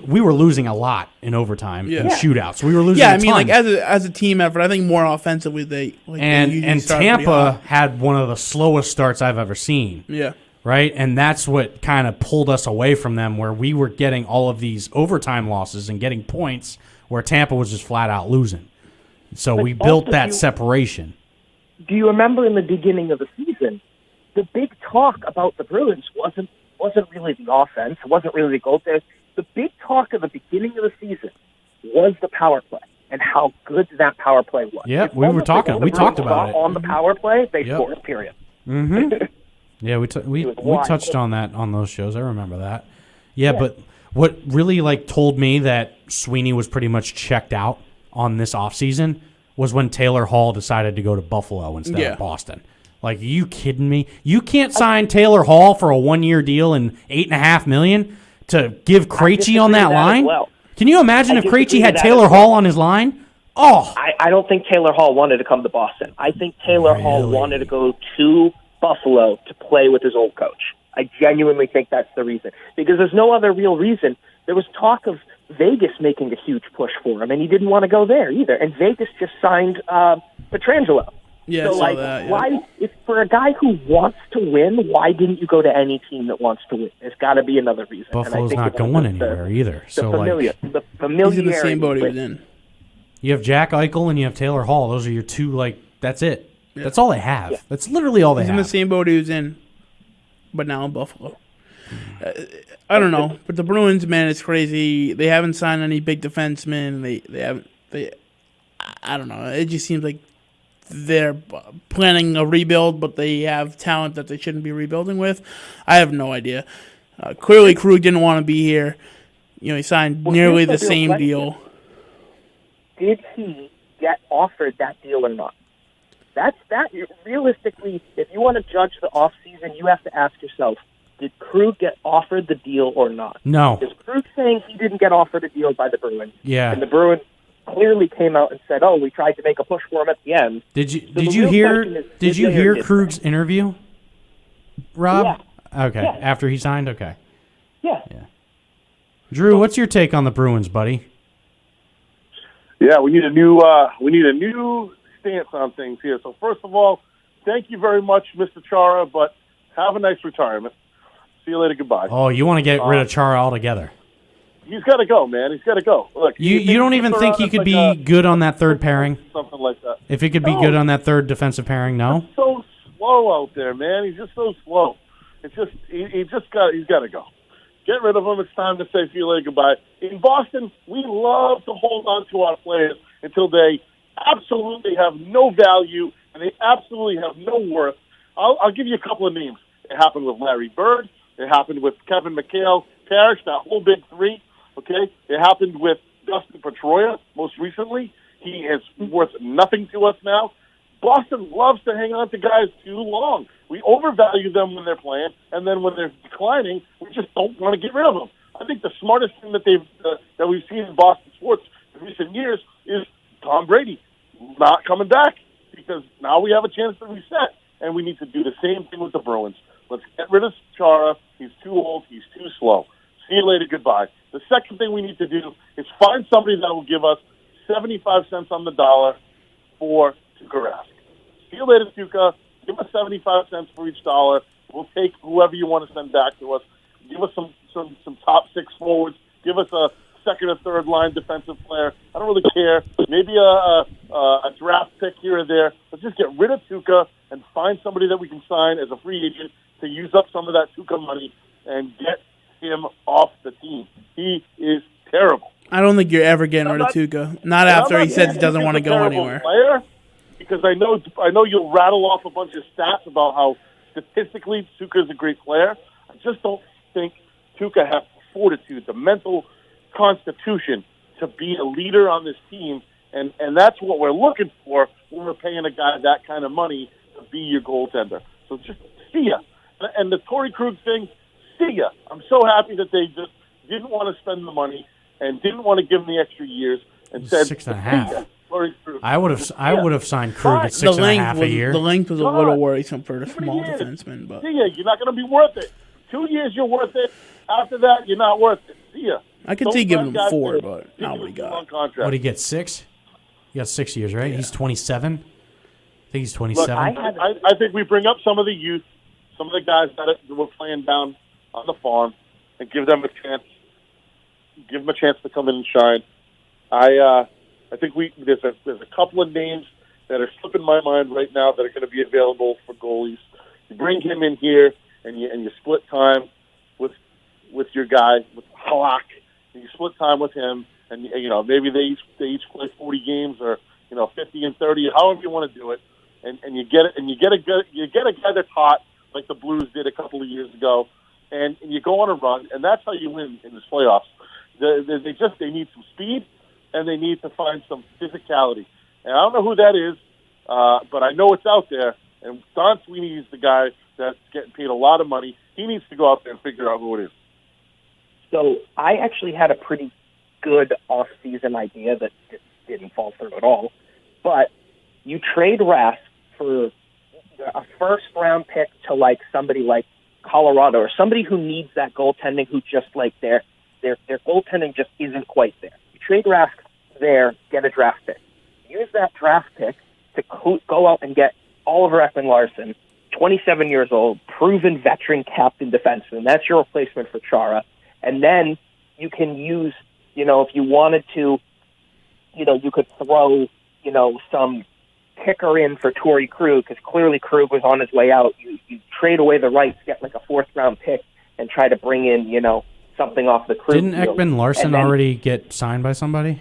We were losing a lot in overtime and Yeah. shootouts. We were losing. Yeah, a I mean, ton. like as a team effort, I think more offensively they usually and start pretty Tampa hot. had one of the slowest starts I've ever seen. Yeah. Right, and that's what kind of pulled us away from them, where we were getting all of these overtime losses and getting points, where Tampa was just flat out losing. So we built also that you- separation. Do you remember in the beginning of the season, the big talk about the Bruins wasn't really the offense, it wasn't really the goaltenders. The big talk at the beginning of the season was the power play and how good that power play was. Yeah, It's we were almost talking. like We the talked Bruins about it. On the power play, they Yep. scored, period. Mm-hmm. Yeah, we was we wild. touched on that on those shows. I remember that. Yeah, but what really told me that Sweeney was pretty much checked out on this offseason was when Taylor Hall decided to go to Buffalo instead of Boston. Like, are you kidding me? You can't sign Taylor Hall for a 1-year deal and $8.5 million to give Krejci on that disagree with that as line? well. Can you imagine I if disagree Krejci had with that Taylor as well. Hall on his line? Oh, I don't think Taylor Hall wanted to come to Boston. I think Taylor Hall Really? wanted to go to Buffalo to play with his old coach. I genuinely think that's the reason. Because there's no other real reason. There was talk of Vegas making a huge push for him, and he didn't want to go there either. And Vegas just signed Petrangelo. Yeah, So, I saw that. Yeah. why, if for a guy who wants to win, why didn't you go to any team that wants to win? There's got to be another reason. And I Buffalo's think not it's going anywhere either. The So, familiar, the He's familiarity. in the same boat he was with- in. you have Jack Eichel and you have Taylor Hall. Those are your two, that's it. That's all they have. Yeah. That's literally all they He's in have. the same boat he was in, but now in Buffalo. I don't know, but the Bruins, man, it's crazy. They haven't signed any big defensemen. They haven't. I don't know. It just seems like they're planning a rebuild, but they have talent that they shouldn't be rebuilding with. I have no idea. Clearly, Krug didn't want to be here. He signed nearly the here's the real same question. deal. Did he get offered that deal or not? That realistically, if you want to judge the offseason, you have to ask yourself, did Krug get offered the deal or not? No. Is Krug saying he didn't get offered a deal by the Bruins? Yeah. And the Bruins clearly came out and said, "Oh, we tried to make a push for him at the end." Did you the did you real hear question is, did did you they or hear didn't Krug's interview, Rob? Okay. Yeah. After he signed? Okay. Yeah. Drew, what's your take on the Bruins, buddy? Yeah, we need a new stance on things here. So first of all, thank you very much, Mr. Chara, but have a nice retirement. See you later. Goodbye. Oh, you want to get rid of Chara altogether? He's got to go, man. He's got to go. Look, You don't even think he could be good on that third pairing? something like that. If he could be No. good on that third defensive pairing, no? So slow out there, man. He's just so slow. It's just he's got to go. Get rid of him. It's time to say see you later, goodbye. In Boston, we love to hold on to our players until they absolutely have no value and they absolutely have no worth. I'll give you a couple of names. It happened with Larry Bird. It happened with Kevin McHale, Parrish, that whole big three. Okay, it happened with Dustin Pedroia most recently. He is worth nothing to us now. Boston loves to hang on to guys too long. We overvalue them when they're playing, and then when they're declining, we just don't want to get rid of them. I think the smartest thing that that we've seen in Boston sports in recent years is Tom Brady not coming back, because now we have a chance to reset, and we need to do the same thing with the Bruins. Let's get rid of Chara. He's too old. He's too slow. See you later. Goodbye. The second thing we need to do is find somebody that will give us 75 cents on the dollar for Tuukka Rask. See you later, Tuukka. Give us 75 cents for each dollar. We'll take whoever you want to send back to us. Give us some top six forwards. Give us a second or third line defensive player. I don't really care. Maybe a draft pick here or there. Let's just get rid of Tuukka and find somebody that we can sign as a free agent to use up some of that Tuukka money and get him off the team. He is terrible. I don't think you're ever getting rid of Tuukka. Not after he says he doesn't want to go anywhere. Player, because I know you'll rattle off a bunch of stats about how statistically Tuukka is a great player. I just don't think Tuukka has the fortitude, the mental constitution to be a leader on this team, and that's what we're looking for when we're paying a guy that kind of money to be your goaltender. So just see ya. And the Torrey Krug thing, see ya. I'm so happy that they just didn't want to spend the money and didn't want to give him the extra years and said 6.5. "See ya, Torrey Krug." I would have signed Krug at The 6.5 a year. length was a little God. worrisome for the small years. defenseman, but See ya. You're not going to be worth it. 2 years, you're worth it. After that, you're not worth it. See ya. I could Don't see giving sign him guys 4, that but give not him what he a long got. contract. What did he get, 6? He got 6 years, right? He's 27. I think he's Look, 27. I think we bring up some of the youth, some of the guys that were playing down on the farm, and give them a chance. Give them a chance to come in and shine. I think there's a couple of names that are slipping my mind right now that are going to be available for goalies. You bring him in here, and you split time with your guy with Halak. And you split time with him, and maybe they each play 40 games or 50 and 30, however you want to do it, and you get a guy that's hot like the Blues did a couple of years ago, and you go on a run, and that's how you win in this playoffs. They need some speed, and they need to find some physicality. And I don't know who that is, but I know it's out there. And Don Sweeney is the guy that's getting paid a lot of money. He needs to go out there and figure out who it is. So I actually had a pretty good off-season idea that didn't fall through at all. But you trade Rask for a first-round pick to somebody like Colorado or somebody who needs that goaltending, who just their goaltending just isn't quite there. You trade Rask there, get a draft pick. Use that draft pick to go out and get Oliver Ekman-Larsson, 27 years old, proven veteran captain defenseman. That's your replacement for Chara. And then you can use, if you wanted to, you could throw, some kicker in for Torrey Krug, because clearly Krug was on his way out. You trade away the rights, get a fourth-round pick, and try to bring in, something off the Krug. Didn't Ekman-Larsson already get signed by somebody?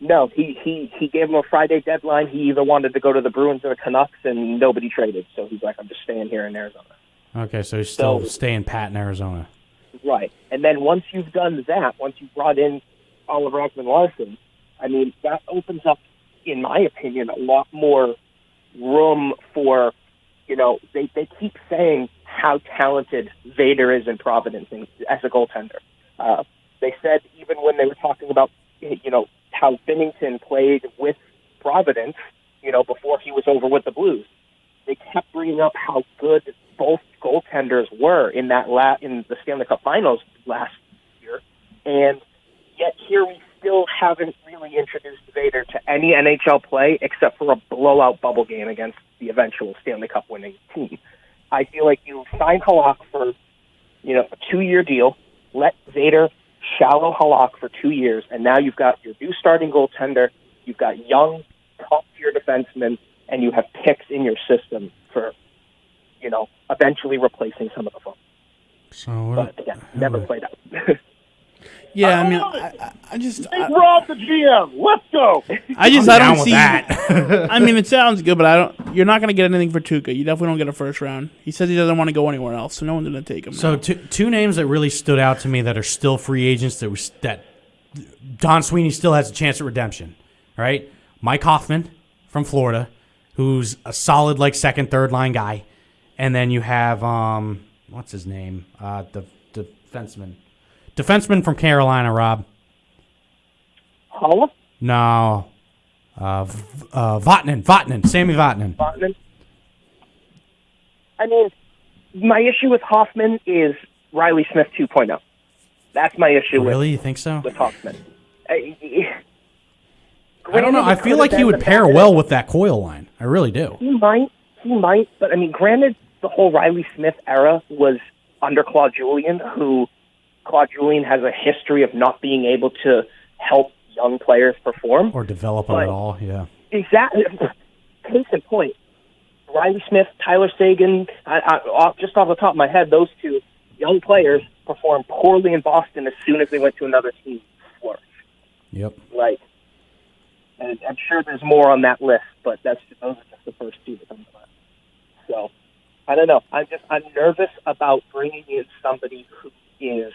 No, he gave him a Friday deadline. He either wanted to go to the Bruins or the Canucks, and nobody traded. So he's like, I'm just staying here in Arizona. Okay, so he's still staying pat in Arizona. Right. And then once you've done that, once you've brought in Oliver Ekman-Larsson, that opens up, in my opinion, a lot more room for, they keep saying how talented Vader is in Providence as a goaltender. They said even when they were talking about, how Binnington played with Providence, before he was over with the Blues, they kept bringing up how good both goaltenders were in in the Stanley Cup Finals last year, and yet here we still haven't really introduced Vader to any NHL play except for a blowout bubble game against the eventual Stanley Cup winning team. I feel like you sign Halak for, a 2-year deal, let Vader shallow Halak for 2 years, and now you've got your new starting goaltender, you've got young, top-tier defensemen, and you have picks in your system for, eventually replacing some of the folks. So, but again, never played out. Yeah, I just rob the GM. Let's go. I don't see that. it sounds good, but you're not going to get anything for Tuukka. You definitely don't get a first round. He says he doesn't want to go anywhere else, so no one's going to take him. So two names that really stood out to me that are still free agents that Don Sweeney still has a chance at redemption. Right, Mike Hoffman from Florida, who's a solid second, third line guy, and then you have what's his name, the defenseman from Carolina, Rob. Holla? No. Vatanen, Sammy Vatanen. My issue with Hoffman is Riley Smith 2.0. That's my issue with. Really? You think so? With Hoffman. I don't know. I feel like he would pair well with that Coyle line. I really do. He might. But, granted, the whole Riley Smith era was under Claude Julien, who Claude Julien has a history of not being able to help young players perform. Or develop them at all, yeah. Exactly. Case in point, Riley Smith, Tyler Seguin, just off the top of my head, those two young players performed poorly in Boston as soon as they went to another team. Flourish. Yep. And I'm sure there's more on that list, but those are just the first two that come to mind. So, I don't know. I'm nervous about bringing in somebody who is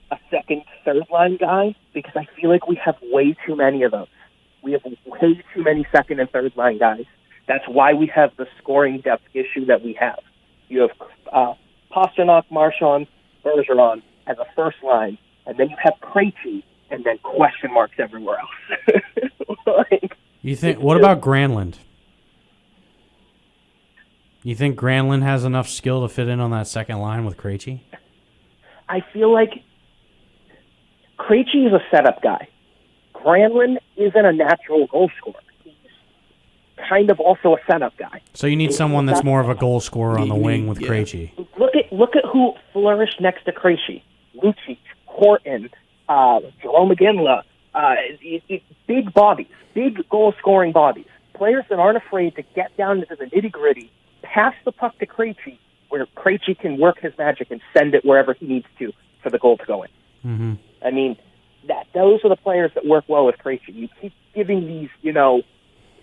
a second, third line guy, because I feel like we have way too many of those. We have way too many second and third line guys. That's why we have the scoring depth issue that we have. You have Pasternak, Marchand, Bergeron as a first line, and then you have Krejci, and then question marks everywhere else. You think? What about Granlund? You think Granlund has enough skill to fit in on that second line with Krejci? I feel like Krejci is a setup guy. Granlund isn't a natural goal scorer. He's kind of also a setup guy. So you need someone that's more of a goal scorer on the wing with Krejci. Look at who flourished next to Krejci. Lucic, Horton, Jerome McGinley, big bodies, big goal-scoring bodies. Players that aren't afraid to get down into the nitty-gritty, pass the puck to Krejci, where Krejci can work his magic and send it wherever he needs to for the goal to go in. Mm-hmm. those are the players that work well with Krejci. You keep giving these,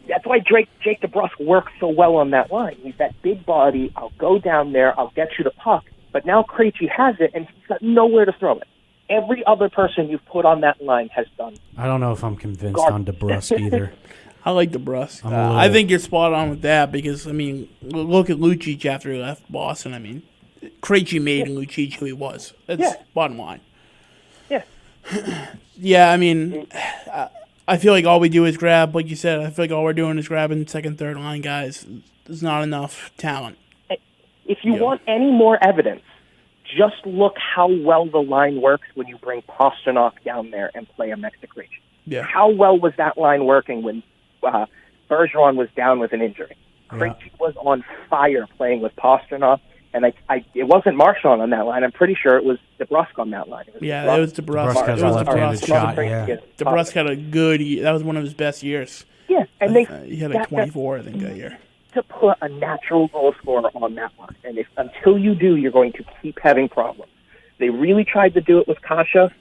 that's why Jake DeBrusk works so well on that line. He's that big body. I'll go down there. I'll get you the puck. But now Krejci has it, and he's got nowhere to throw it. Every other person you've put on that line has done. I don't know if I'm convinced on DeBrusk either. I like DeBrusk. I think you're spot on with that because, look at Lucic after he left Boston. Krejci made Lucic who he was. That's bottom line. Yeah. Yeah, I feel like all we do is grab, like you said, I feel like all we're doing is grabbing second, third line guys. There's not enough talent. If you want any more evidence, just look how well the line works when you bring Pasternak down there and play him next to Krejci. Yeah. How well was that line working when Bergeron was down with an injury? Krejci was on fire playing with Pasternak, and it wasn't Marchand on that line. I'm pretty sure it was DeBrusk on that line. It was DeBrusk. DeBrusk has a left-handed shot, DeBrusk had a good – that was one of his best years. Yeah, and he had 24, I think, that year. To put a natural goal scorer on that line. And until you do, you're going to keep having problems. They really tried to do it with Kasha.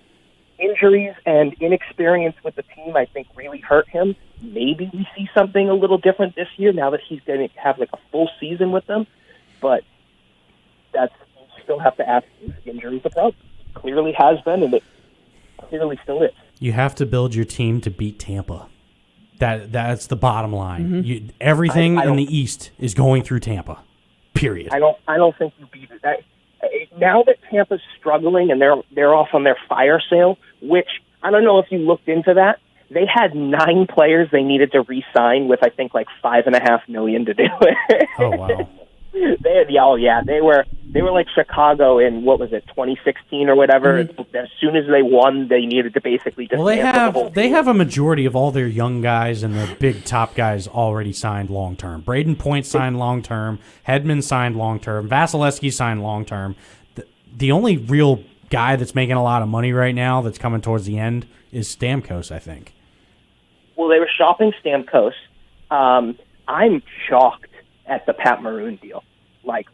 Injuries and inexperience with the team, I think, really hurt him. Maybe we see something a little different this year now that he's going to have a full season with them. But you still have to ask, is injuries a problem? Clearly has been, and it clearly still is. You have to build your team to beat Tampa. That's the bottom line. Mm-hmm. Everything in the East is going through Tampa. Period. I don't think you beat it. Now that Tampa's struggling and they're off on their fire sale, which I don't know if you looked into that. They had 9 players they needed to re-sign with I think like $5.5 million to do it. Oh wow. They were like Chicago in what was it, 2016 or whatever. Mm-hmm. As soon as they won, they needed to basically just. Well, they have a majority of all their young guys and the big top guys already signed long term. Braden Point signed long term. Hedman signed long term. Vasilevsky signed long term. The only real guy that's making a lot of money right now that's coming towards the end is Stamkos, I think. Well, they were shopping Stamkos. I'm shocked at the Pat Maroon deal. Like,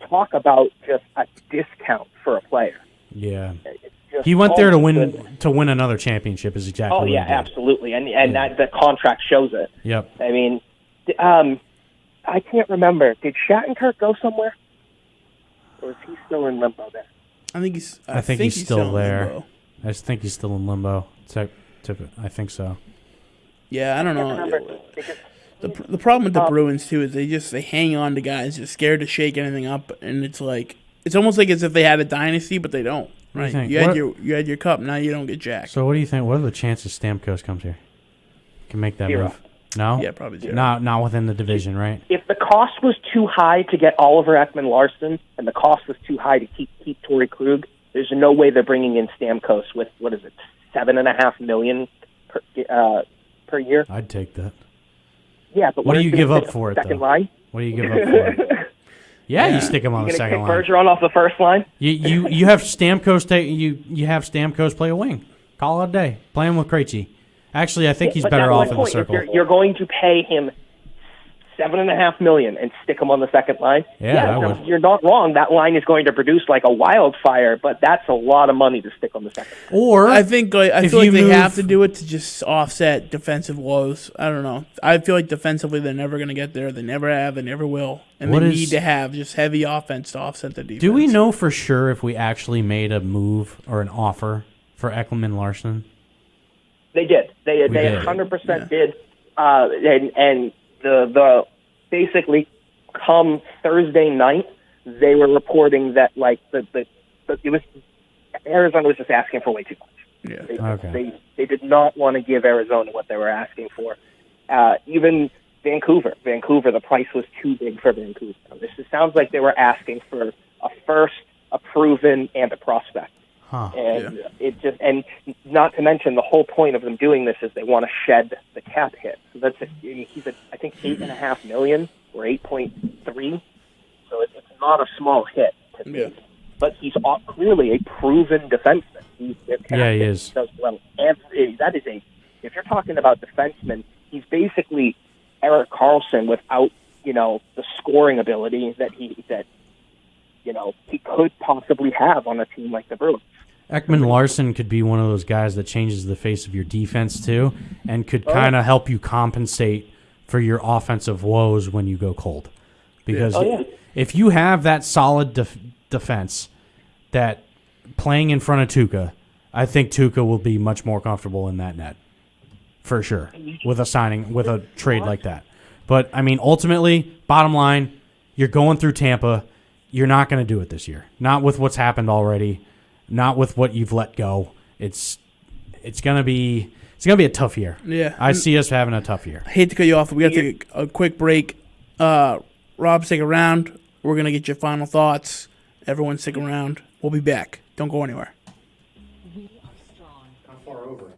talk about just a discount for a player. Yeah. He went there to win another championship is exactly what he did. Absolutely. And that the contract shows it. Yep. I can't remember. Did Shattenkirk go somewhere? Or is he still in limbo there? I think he's still there. I just think he's still in limbo. I think so. Yeah, I don't know. The problem with the Bruins too is they hang on to guys just scared to shake anything up, and it's almost like as if they had a dynasty, but they don't. Right? You had your cup, now you don't get jack. So what do you think? What are the chances Stamkos comes here? Can make that 0. move? No. Yeah, probably 0. Not within the division, right? If the cost was too high to get Oliver Ekman-Larsson, and the cost was too high to keep Torrey Krug, there's no way they're bringing in Stamkos with $7.5 million per year. I'd take that. Yeah, but what do you give up for it? Second line. What do you give up for it? Yeah, you stick him on the second line. Bergeron off the first line. You have Stamkos you have Stamkos play a wing. Call it a day. Play him with Krejci. Actually, I think he's better off in the circle. You're going to pay him $7.5 million and stick him on the second line. Yeah, you're not wrong. That line is going to produce like a wildfire, but that's a lot of money to stick on the second line. Or I feel like they have to do it to just offset defensive woes. I don't know. I feel like defensively they're never going to get there. They never have. They never will. And they need to have just heavy offense to offset the defense. Do we know for sure if we actually made a move or an offer for Ekman-Larsson? They did. They 100% did. And the basically come Thursday night, they were reporting that like it was Arizona was just asking for way too much. Yeah. They did not want to give Arizona what they were asking for. Even Vancouver, the price was too big for Vancouver. It sounds like they were asking for a first, a proven, and a prospect. And and not to mention the whole point of them doing this is they want to shed the cap hit. So that's he's I think $8.5 million or 8.3. So it's not a small hit to take. But he's clearly a proven defenseman. He is. Does well. And that is if you're talking about defensemen, he's basically Erik Karlsson without the scoring ability that he could possibly have on a team like the Bruins. Ekman Larson could be one of those guys that changes the face of your defense too, and could kind of help you compensate for your offensive woes when you go cold. Because if you have that solid defense, that playing in front of Tuukka, I think Tuukka will be much more comfortable in that net, for sure, with a trade like that. But I mean, ultimately, bottom line, you're going through Tampa. You're not going to do it this year. Not with what's happened already. Not with what you've let go. It's gonna be a tough year. Yeah, I see us having a tough year. I hate to cut you off, but we got to take a quick break. Rob, stick around. We're gonna get your final thoughts. Everyone, stick around. We'll be back. Don't go anywhere. How far over?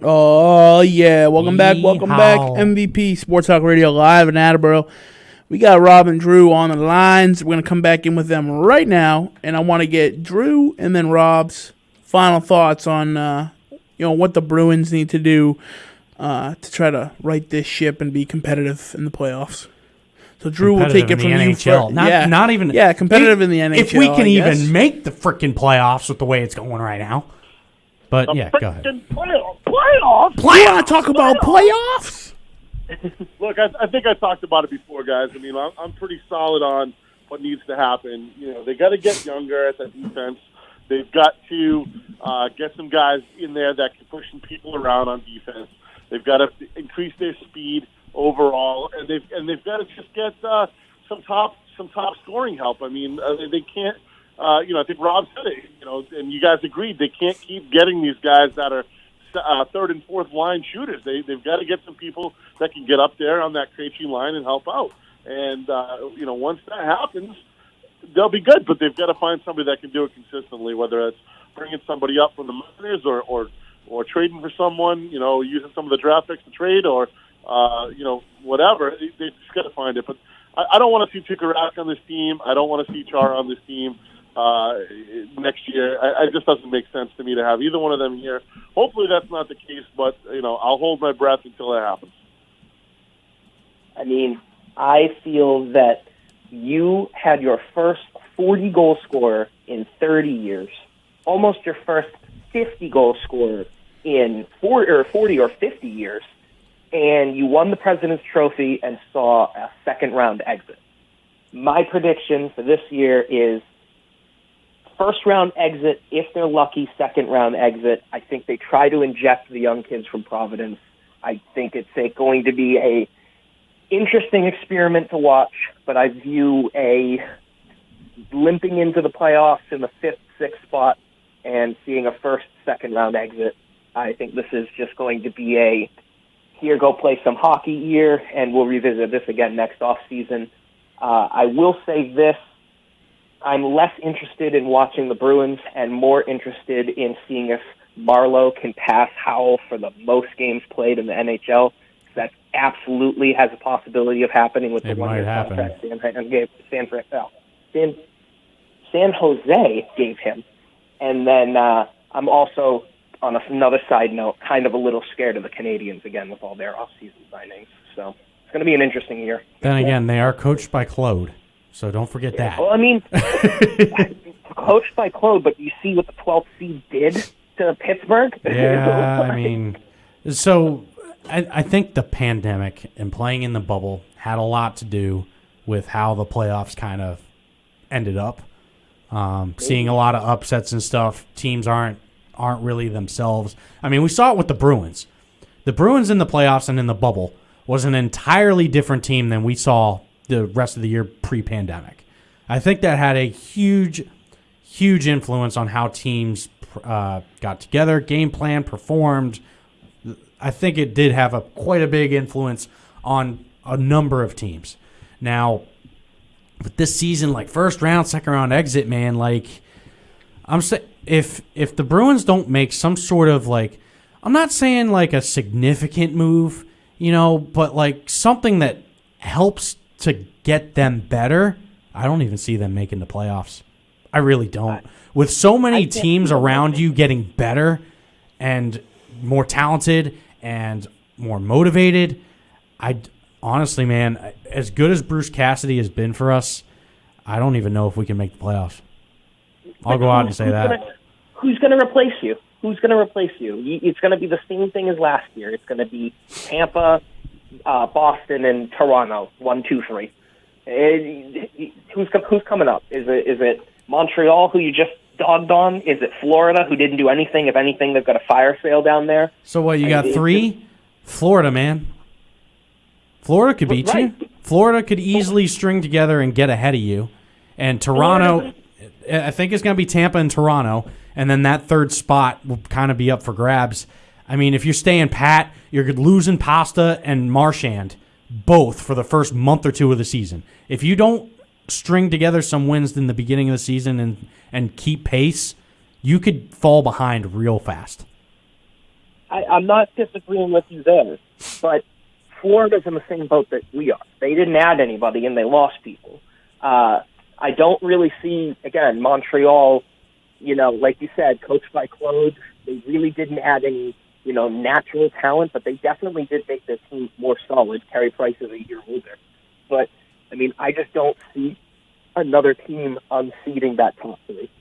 Oh, yeah. Welcome back. Yeehaw. MVP Sports Talk Radio live in Attleboro. We got Rob and Drew on the lines. We're going to come back in with them right now, and I want to get Drew and then Rob's final thoughts on what the Bruins need to do to try to right this ship and be competitive in the playoffs. So Drew will take it from the you. NHL. Not even competitive in the NHL. If we can even make the freaking playoffs with the way it's going right now. But go ahead. Playoffs. You want to talk about playoffs? Look, I think I talked about it before, guys. I mean, I'm pretty solid on what needs to happen. They got to get younger at the defense. They've got to get some guys in there that can push some people around on defense. They've got to increase their speed overall, and they've got to just get some top scoring help. I mean, they can't. I think Rob said it. And you guys agreed they can't keep getting these guys that are third and fourth line shooters. They've got to get some people that can get up there on that Krejci line and help out. And once that happens, they'll be good. But they've got to find somebody that can do it consistently, whether it's bringing somebody up from the minors or trading for someone. Using some of the draft picks to trade or whatever. They just got to find it. But I don't want to see Tuukka Rask on this team. I don't want to see Chara on this team next year. It just doesn't make sense to me to have either one of them here. Hopefully that's not the case, but I'll hold my breath until that happens. I mean, I feel that you had your first 40-goal scorer in 30 years, almost your first 50-goal scorer in 40 or 50 years, and you won the President's Trophy and saw a second-round exit. My prediction for this year is first-round exit, if they're lucky, second-round exit. I think they try to inject the young kids from Providence. I think it's going to be a interesting experiment to watch, but I view a limping into the playoffs in the 5th, 6th spot and seeing a first, second-round exit. I think this is just going to be a here, go play some hockey year, and we'll revisit this again next off-season. I will say this. I'm less interested in watching the Bruins and more interested in seeing if Marlowe can pass Howell for the most games played in the NHL. That absolutely has a possibility of happening with the one-year contract San Jose gave him. And then I'm also, on another side note, kind of a little scared of the Canadians again with all their off-season signings. So it's going to be an interesting year. Then again, they are coached by Claude, so don't forget that. Well, I mean, coached by Claude, but you see what the 12th seed did to Pittsburgh? Yeah, I mean, so I think the pandemic and playing in the bubble had a lot to do with how the playoffs kind of ended up. Seeing a lot of upsets and stuff. Teams aren't really themselves. I mean, we saw it with the Bruins. The Bruins in the playoffs and in the bubble was an entirely different team than we saw the rest of the year pre-pandemic. I think that had a huge, huge influence on how teams got together, game plan, performed. I think it did have quite a big influence on a number of teams. Now, with this season, like first round, second round exit, man, like I'm saying, if the Bruins don't make some sort of I'm not saying like a significant move, but like something that helps to get them better, I don't even see them making the playoffs. I really don't. With so many teams around you getting better and more talented and more motivated, honestly, man, as good as Bruce Cassidy has been for us, I don't even know if we can make the playoffs. I'll go out and say that. Who's going to replace you? Who's going to replace you? It's going to be the same thing as last year. It's going to be Tampa, Boston, and Toronto. 1, 2, 3. Who's coming up? Is it Montreal, who you just dogged on? Is it Florida, who didn't do anything? If anything, they've got a fire sale down there. So what? You got 3? Florida, man. Florida could beat you. Florida could easily string together and get ahead of you. And Toronto, I think it's going to be Tampa and Toronto. And then that third spot will kind of be up for grabs. I mean, if you're staying pat, you're losing Pasta and Marchand both for the first month or two of the season. If you don't string together some wins in the beginning of the season and keep pace, you could fall behind real fast. I'm not disagreeing with you there, but Florida's in the same boat that we are. They didn't add anybody, and they lost people. I don't really see, again, Montreal, like you said, coached by Claude. They really didn't add any, natural talent, but they definitely did make their team more solid. Carey Price is a year older. But, I just don't see another team unseating that top three.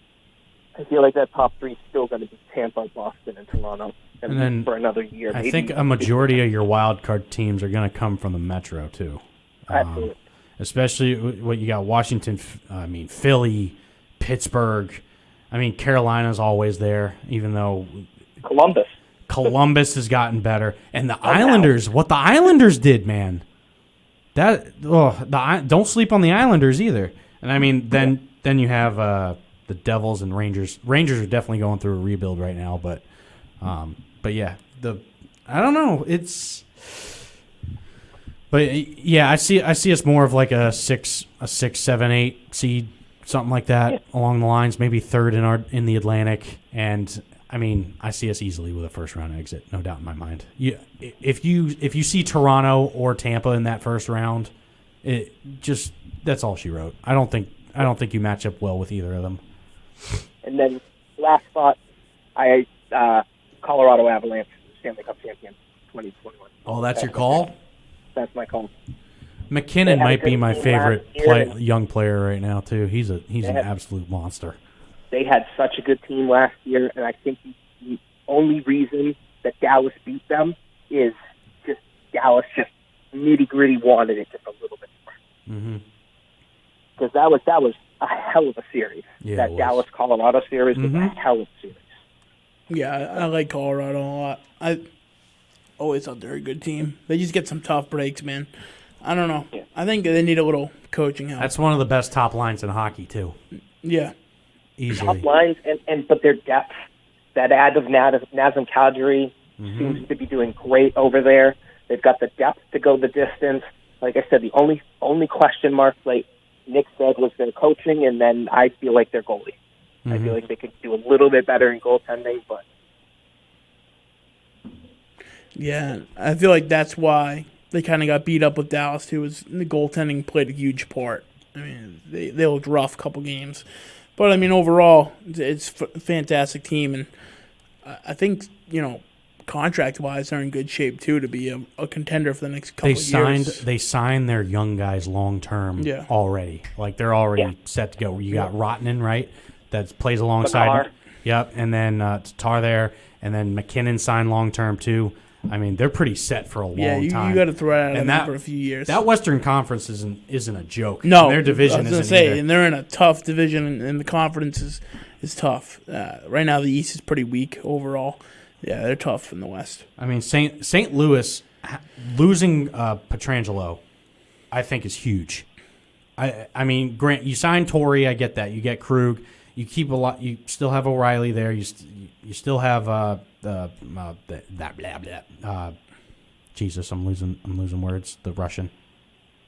I feel like that top three is still going to be Tampa, Boston, and Toronto. And then for another year. I think a majority of your wild card teams are going to come from the Metro, too. Absolutely. Especially what you got Washington, Philly, Pittsburgh. Carolina's always there, even though Columbus has gotten better. And the Islanders, what the Islanders did, man. Don't sleep on the Islanders either. And then you have the Devils and Rangers. Rangers are definitely going through a rebuild right now, but yeah, I don't know. I see us more of like a 6, 7, 8 seed, something like that along the lines. Maybe third in the Atlantic, and I see us easily with a first round exit, no doubt in my mind. If you see Toronto or Tampa in that first round, that's all she wrote. I don't think you match up well with either of them. And then last spot, Colorado Avalanche, Stanley Cup champion, 2021. Oh, that's your call? That's my call. McKinnon might be my favorite young player right now too. He's an absolute monster. They had such a good team last year, and I think the only reason that Dallas beat them is just Dallas just nitty-gritty wanted it just a little bit more. Mm-hmm. Because that was a hell of a series. Yeah, that Dallas-Colorado series was a hell of a series. Yeah, I like Colorado a lot. I always thought they're a good team. They just get some tough breaks, man. I don't know. Yeah. I think they need a little coaching help. That's one of the best top lines in hockey, too. Yeah. Easily. Top lines, but their depth, that add of Nazem Kadri seems to be doing great over there. They've got the depth to go the distance. Like I said, the only question mark, like Nick said, was their coaching, and then I feel like their goalie. I feel like they could do a little bit better in goaltending, but... Yeah, I feel like that's why they kind of got beat up with Dallas, too, was the goaltending played a huge part. They looked rough a couple games. But, overall, it's a fantastic team, and I think, contract-wise, they're in good shape, too, to be a contender for the next couple of years. They signed their young guys long-term already. Like, they're already set to go. You got Rottinen, right, that plays alongside. Tatar. Yep, and then Tatar there, and then McKinnon signed long-term, too. They're pretty set for a long time. Yeah, you got to throw it out of them for a few years. That Western Conference isn't a joke. No, and their division isn't either. And they're in a tough division, and the conference is tough. Right now, the East is pretty weak overall. Yeah, they're tough in the West. St. Louis losing Pietrangelo, I think, is huge. Grant, you signed Torrey, I get that. You get Krug, you keep a lot. You still have O'Reilly there. You still have Jesus, I'm losing words. The Russian,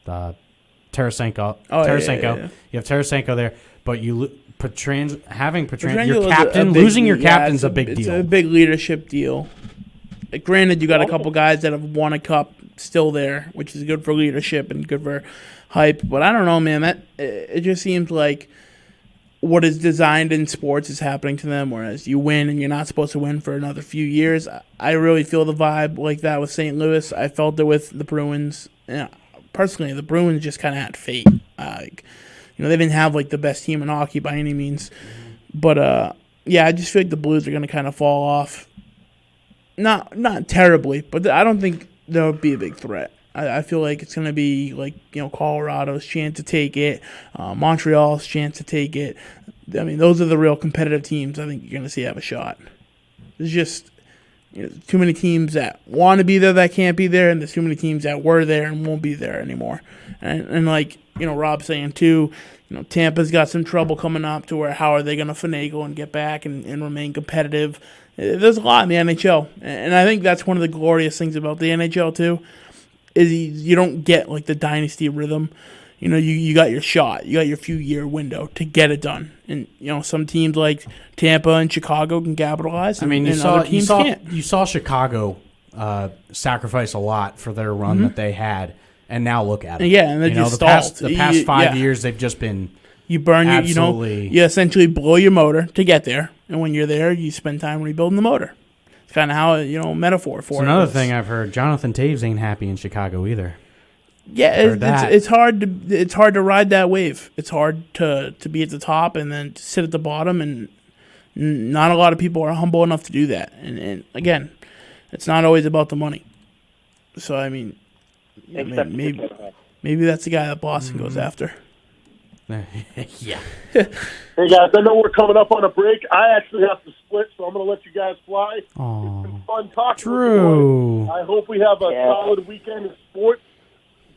Tarasenko. Yeah. You have Tarasenko there, but having Pietrangelo, your captain, losing your captain's a big deal. It's a big leadership deal. Granted, you got a couple guys that have won a cup still there, which is good for leadership and good for hype. But I don't know, man. It just seems like what is designed in sports is happening to them, whereas you win and you're not supposed to win for another few years. I really feel the vibe like that with St. Louis. I felt it with the Bruins. Personally, the Bruins just kind of had fate. They didn't have the best team in hockey by any means. But, I just feel like the Blues are going to kind of fall off. Not terribly, but I don't think they'll be a big threat. I feel like it's going to be Colorado's chance to take it, Montreal's chance to take it. Those are the real competitive teams I think you're going to see have a shot. There's just too many teams that want to be there that can't be there, and there's too many teams that were there and won't be there anymore. And Rob's saying too, Tampa's got some trouble coming up to where how are they going to finagle and get back and remain competitive. There's a lot in the NHL, and I think that's one of the glorious things about the NHL too. Is you don't get the dynasty rhythm. you got your shot. You got your few-year window to get it done. And, some teams like Tampa and Chicago can capitalize. I mean, and other teams can't. you saw Chicago sacrifice a lot for their run that they had, and now look at it. Yeah, and they just stalled. The past 5 years, they've just been you burn your, absolutely. You essentially blow your motor to get there, and when you're there, you spend time rebuilding the motor. It's kind of how metaphor for it. Another thing I've heard: Jonathan Taves ain't happy in Chicago either. Yeah, it's hard to ride that wave. It's hard to be at the top and then to sit at the bottom, and not a lot of people are humble enough to do that. And again, it's not always about the money. So I mean maybe that's the guy that Boston goes after. Yeah. Hey guys, I know we're coming up on a break. I actually have to split, so I'm going to let you guys fly. Aww. It's been fun talking Drew. with you. I hope we have a solid weekend of sports.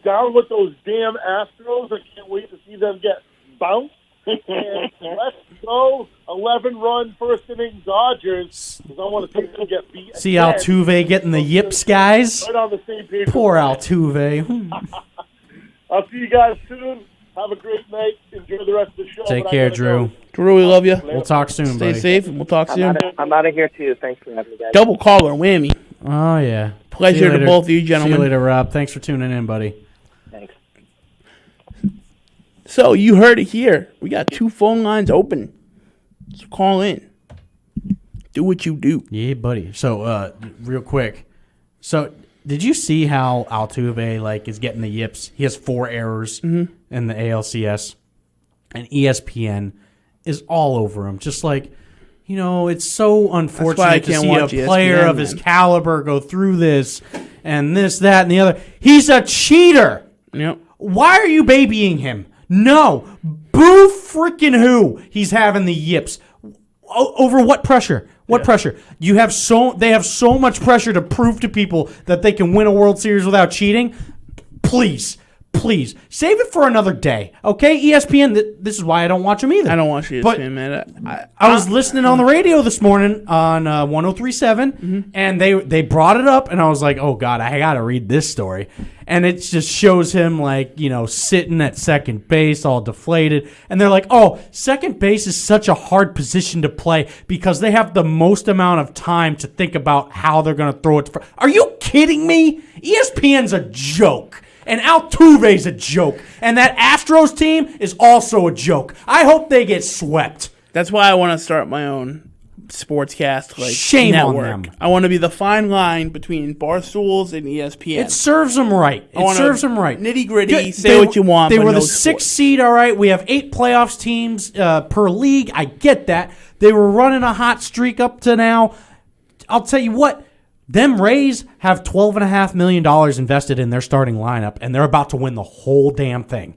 Down with those damn Astros. I can't wait to see them get bounced. And let's go 11-run first-inning Dodgers, because I want to see them get beat. See Altuve getting the yips, guys? Right on the same page. Poor Altuve. I'll see you guys soon. Have a great night. Enjoy the rest of the show. Take care, Drew. Drew, we love you. We'll talk soon, Stay buddy. safe, and we'll talk soon. I'm out of here, too. Thanks for having me, guys. Double caller whammy. Oh, yeah. Pleasure to both of you, gentlemen. See you later, Rob. Thanks for tuning in, buddy. Thanks. So you heard it here. We got 2 phone lines open. So call in. Do what you do. Yeah, buddy. So, real quick. So, did you see how Altuve is getting the yips? He has 4 errors in the ALCS, and ESPN is all over him. Just it's so unfortunate to see a player ESPN, of his caliber go through this and this, that, and the other. He's a cheater. Yep. Why are you babying him? No. Boo freaking who? He's having the yips. Over what pressure? What pressure? They have so much pressure to prove to people that they can win a World Series without cheating. Please save it for another day, okay? ESPN. This is why I don't watch them either. I don't watch ESPN, but man. I was listening on the radio this morning on 103.7, and they brought it up, and I was like, oh God, I got to read this story. And it just shows him sitting at second base, all deflated, and they're like, oh, second base is such a hard position to play because they have the most amount of time to think about how they're going to throw it. Are you kidding me? ESPN's a joke. And Altuve's a joke. And that Astros team is also a joke. I hope they get swept. That's why I want to start my own sportscast Shame network. on them. I want to be the fine line between Barstools and ESPN. It serves them right. Nitty gritty. Say what you want. They but were no the sports. 6th seed. All right, we have 8 playoffs teams per league. I get that. They were running a hot streak up to now. I'll tell you what. Them Rays have $12.5 million invested in their starting lineup, and they're about to win the whole damn thing.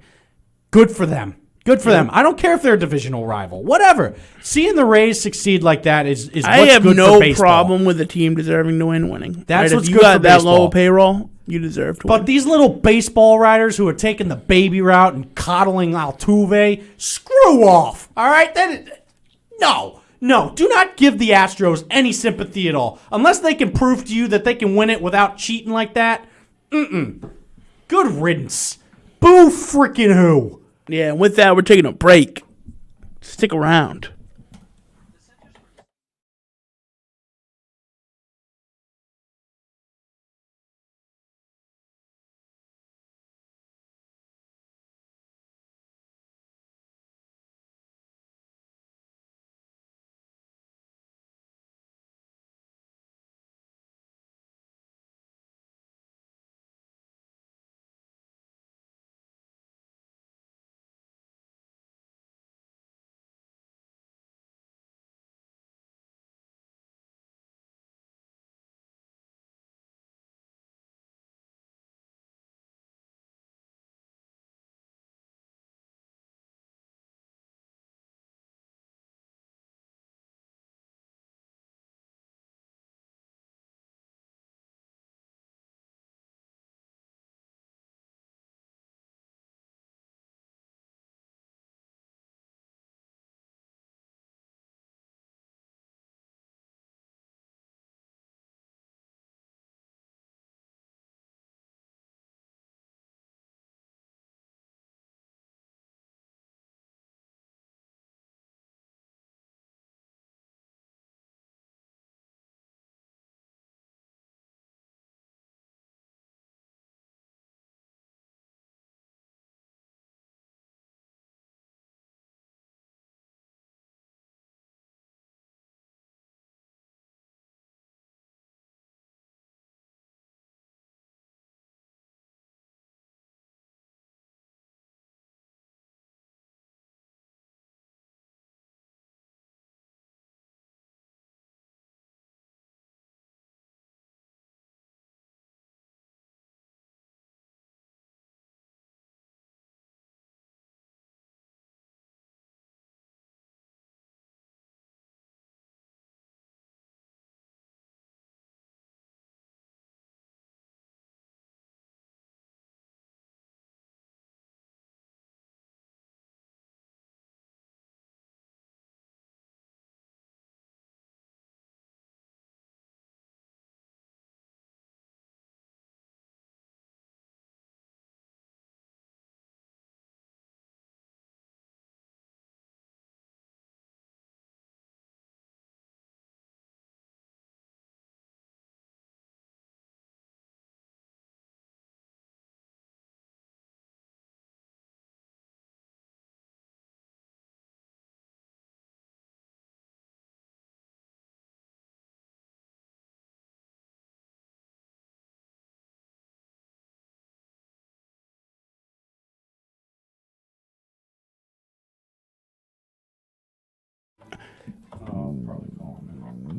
Good for them. Good for them. I don't care if they're a divisional rival. Whatever. Seeing the Rays succeed like that is what's I have good no for baseball. problem with a team deserving to winning. That's right? what's if good you got for that baseball. low payroll, you deserve to win. But these little baseball riders who are taking the baby route and coddling Altuve, screw off. All right? No, do not give the Astros any sympathy at all. Unless they can prove to you that they can win it without cheating like that. Good riddance. Boo freaking who. Yeah, and with that, we're taking a break. Stick around.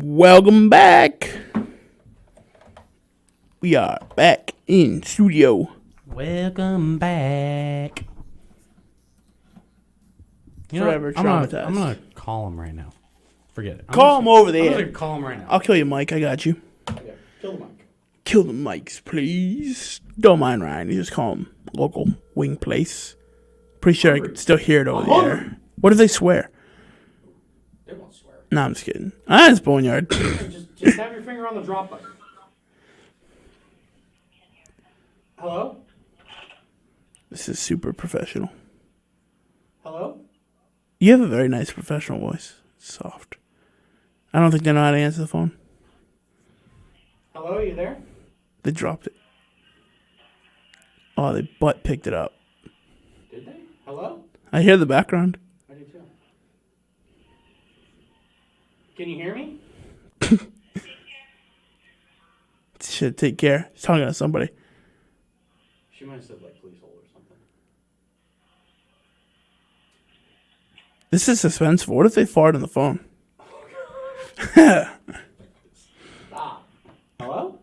Welcome back. We are back in studio. Welcome back. You know what? Forever I'm gonna traumatized. call him right now. Forget it. Call him over I'm there. gonna call him right now. I'll kill you, Mike. I got you. Okay, kill the mic. Kill the mics, please. Don't mind Ryan. You just call him local wing place. Pretty sure I could still hear it over the air. What do they swear? They won't swear. No, I'm just kidding. Ah, it's Boneyard. Just have your finger on the drop button. Hello? This is super professional. Hello? You have a very nice professional voice. Soft. I don't think they know how to answer the phone. Hello, are you there? They dropped it. Oh, they butt picked it up. Did they? Hello? I hear the background. I do too. Can you hear me? Shit, take care. He's talking to somebody. She might have said, like, please hold or something. This is suspenseful. What if they fart on the phone? Stop. Hello?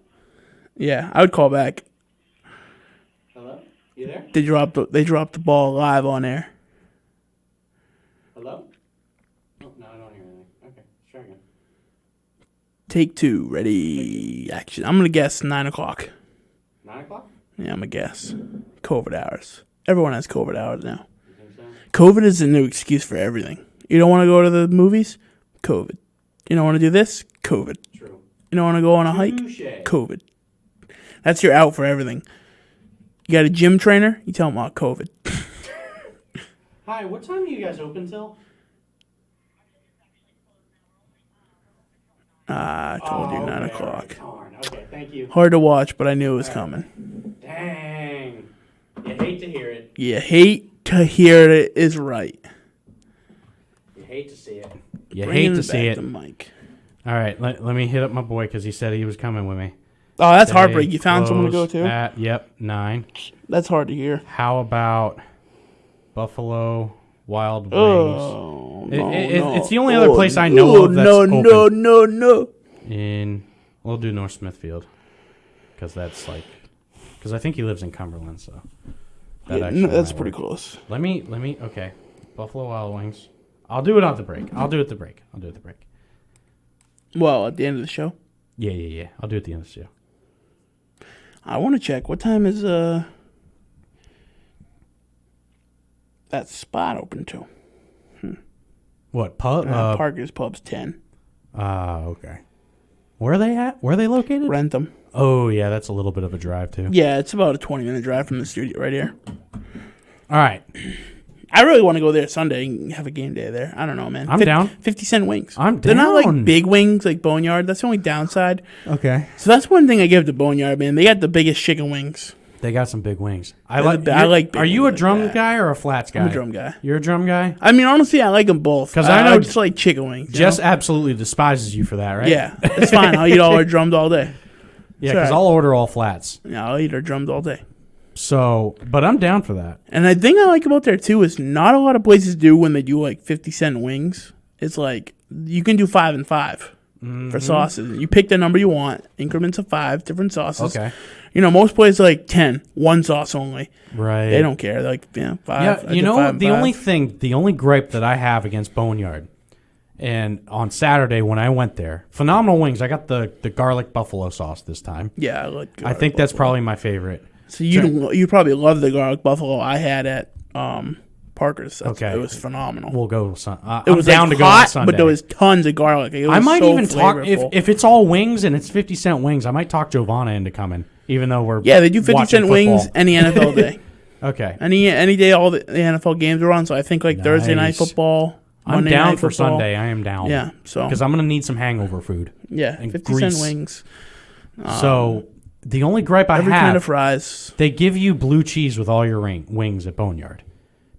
Yeah, I would call back. Hello? You there? They dropped the ball live on air. Hello? Oh, no, I don't hear anything. Okay, let's try again. Take two. Ready. Action. I'm going to guess 9 o'clock. 9 o'clock? Yeah, I'm going to guess. COVID hours. Everyone has COVID hours now. You think so? COVID is a new excuse for everything. You don't want to go to the movies? COVID. You don't want to do this? COVID. True. You don't want to go on a hike? Touche. COVID. That's your out for everything. You got a gym trainer? You tell them about COVID. Hi, what time are you guys open till? I told you 9 o'clock. Right, darn. Okay, thank you. Hard to watch, but I knew it was coming. Dang. You hate to hear it. You hate to hear it is right. You hate to see it. You Bringing hate to see back it. the mic. All right, let me hit up my boy because he said he was coming with me. Oh, that's Stay heartbreak. You found someone to go close to? At, yep, 9. That's hard to hear. How about Buffalo Wild Wings? Oh, no, It's the only other place I know of that's open. No. We'll do North Smithfield because I think he lives in Cumberland, so that Yeah, actually that's might pretty work. close. Let me. Okay, Buffalo Wild Wings. I'll do it at the break. I'll do it at the break. Well, at the end of the show, Yeah. I'll do it at the end of the show. I want to check. What time is that spot open to? What pub? Parker's Pub's 10. Okay. Where are they at? Where are they located? Rentham. Oh yeah, that's a little bit of a drive too. Yeah, it's about a 20-minute drive from the studio right here. All right. I really want to go there Sunday and have a game day there. I don't know, man. I'm down. 50-cent wings. I'm They're not down. like big wings like Boneyard. That's the only downside. Okay. So that's one thing I give to Boneyard, man. They got the biggest chicken wings. They got some big wings. I like big Are you a wings like drum that. guy or a flats guy? I'm a drum guy. You're a drum guy? I mean, honestly, I like them both. 'Cause I know I just like chicken wings. you Jess know? absolutely despises you for that, right? Yeah, it's fine. I'll eat all our drums all day. Yeah, It's because all I'll order all flats. Yeah, I'll eat our drums all day. So, but I'm down for that. And the thing I like about there, too, is not a lot of places do when they do, like, 50-cent wings. It's like, you can do 5 and 5 for sauces. You pick the number you want, increments of 5, different sauces. Okay. You know, most places are like 10, one sauce only. Right. They don't care. They're like, 5. Yeah, I you did know, 5 and the 5. only gripe that I have against Boneyard, and on Saturday when I went there, phenomenal wings. I got the garlic buffalo sauce this time. Yeah, I like I garlic think that's buffalo. probably my favorite. So you probably love the garlic buffalo I had at Parker's. Okay. It was phenomenal. We'll go. It I'm was down like to hot, go on Sunday. but there was tons of garlic. It was I might so even talk flavorful. if it's all wings and it's 50-cent wings. I might talk Giovanna into coming, even though we're Yeah, they do 50-cent watching wings football. any NFL day. Okay, Any day all the NFL games are on. So I think like Thursday night Nice. football. I'm Monday down night for football. Sunday. I am down. Yeah, so because I'm gonna need some hangover food. yeah, and 50-cent grease. wings. So the only gripe I Every have, kind of fries. they give you blue cheese with all your wings at Boneyard.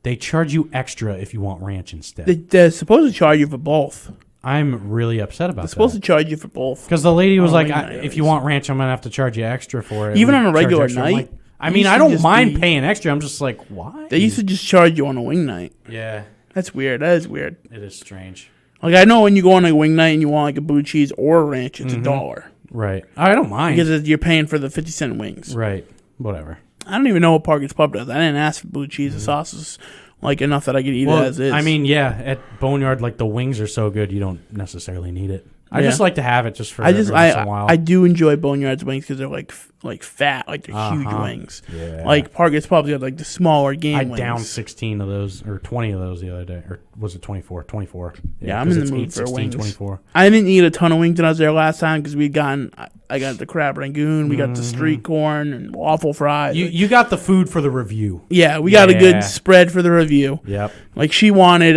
They charge you extra if you want ranch instead. They're supposed to charge you for both. I'm really upset about They're supposed that. to charge you for both. Because the lady was On a like, wing night, if at you least. want ranch, I'm going to have to charge you extra for it. Even We on a charge regular extra. I'm night, like, I it mean, used I to don't just mind be- paying extra. I'm just like, why? They used to just charge you on a wing night. Yeah, That's weird. That is weird. it is strange. Like, I know when you go on a wing night and you want like a blue cheese or a ranch, it's $1 Right. I don't mind. because you're paying for the 50-cent wings. Right. Whatever. I don't even know what Parker's Pub does. I didn't ask for blue cheese. The sauce is like enough that I could eat it as is. I mean, yeah, at Boneyard, like the wings are so good, you don't necessarily need it. I Yeah. just like to have it just for I every once in a while. I do enjoy Boneyard's wings because they're like fat, like they're huge wings. Yeah. Like Parker's Pub's got like the smaller game I wings. downed 16 of those, or 20 of those the other day. Or was it 24? 24. Yeah, I'm 'cause in it's the mood 8, for 16, wings. 24. I didn't eat a ton of wings when I was there last time because I got the crab rangoon, we got the street corn and waffle fries. You got the food for the review. Yeah, we got a Yeah. good spread for the review. Yep. Like she wanted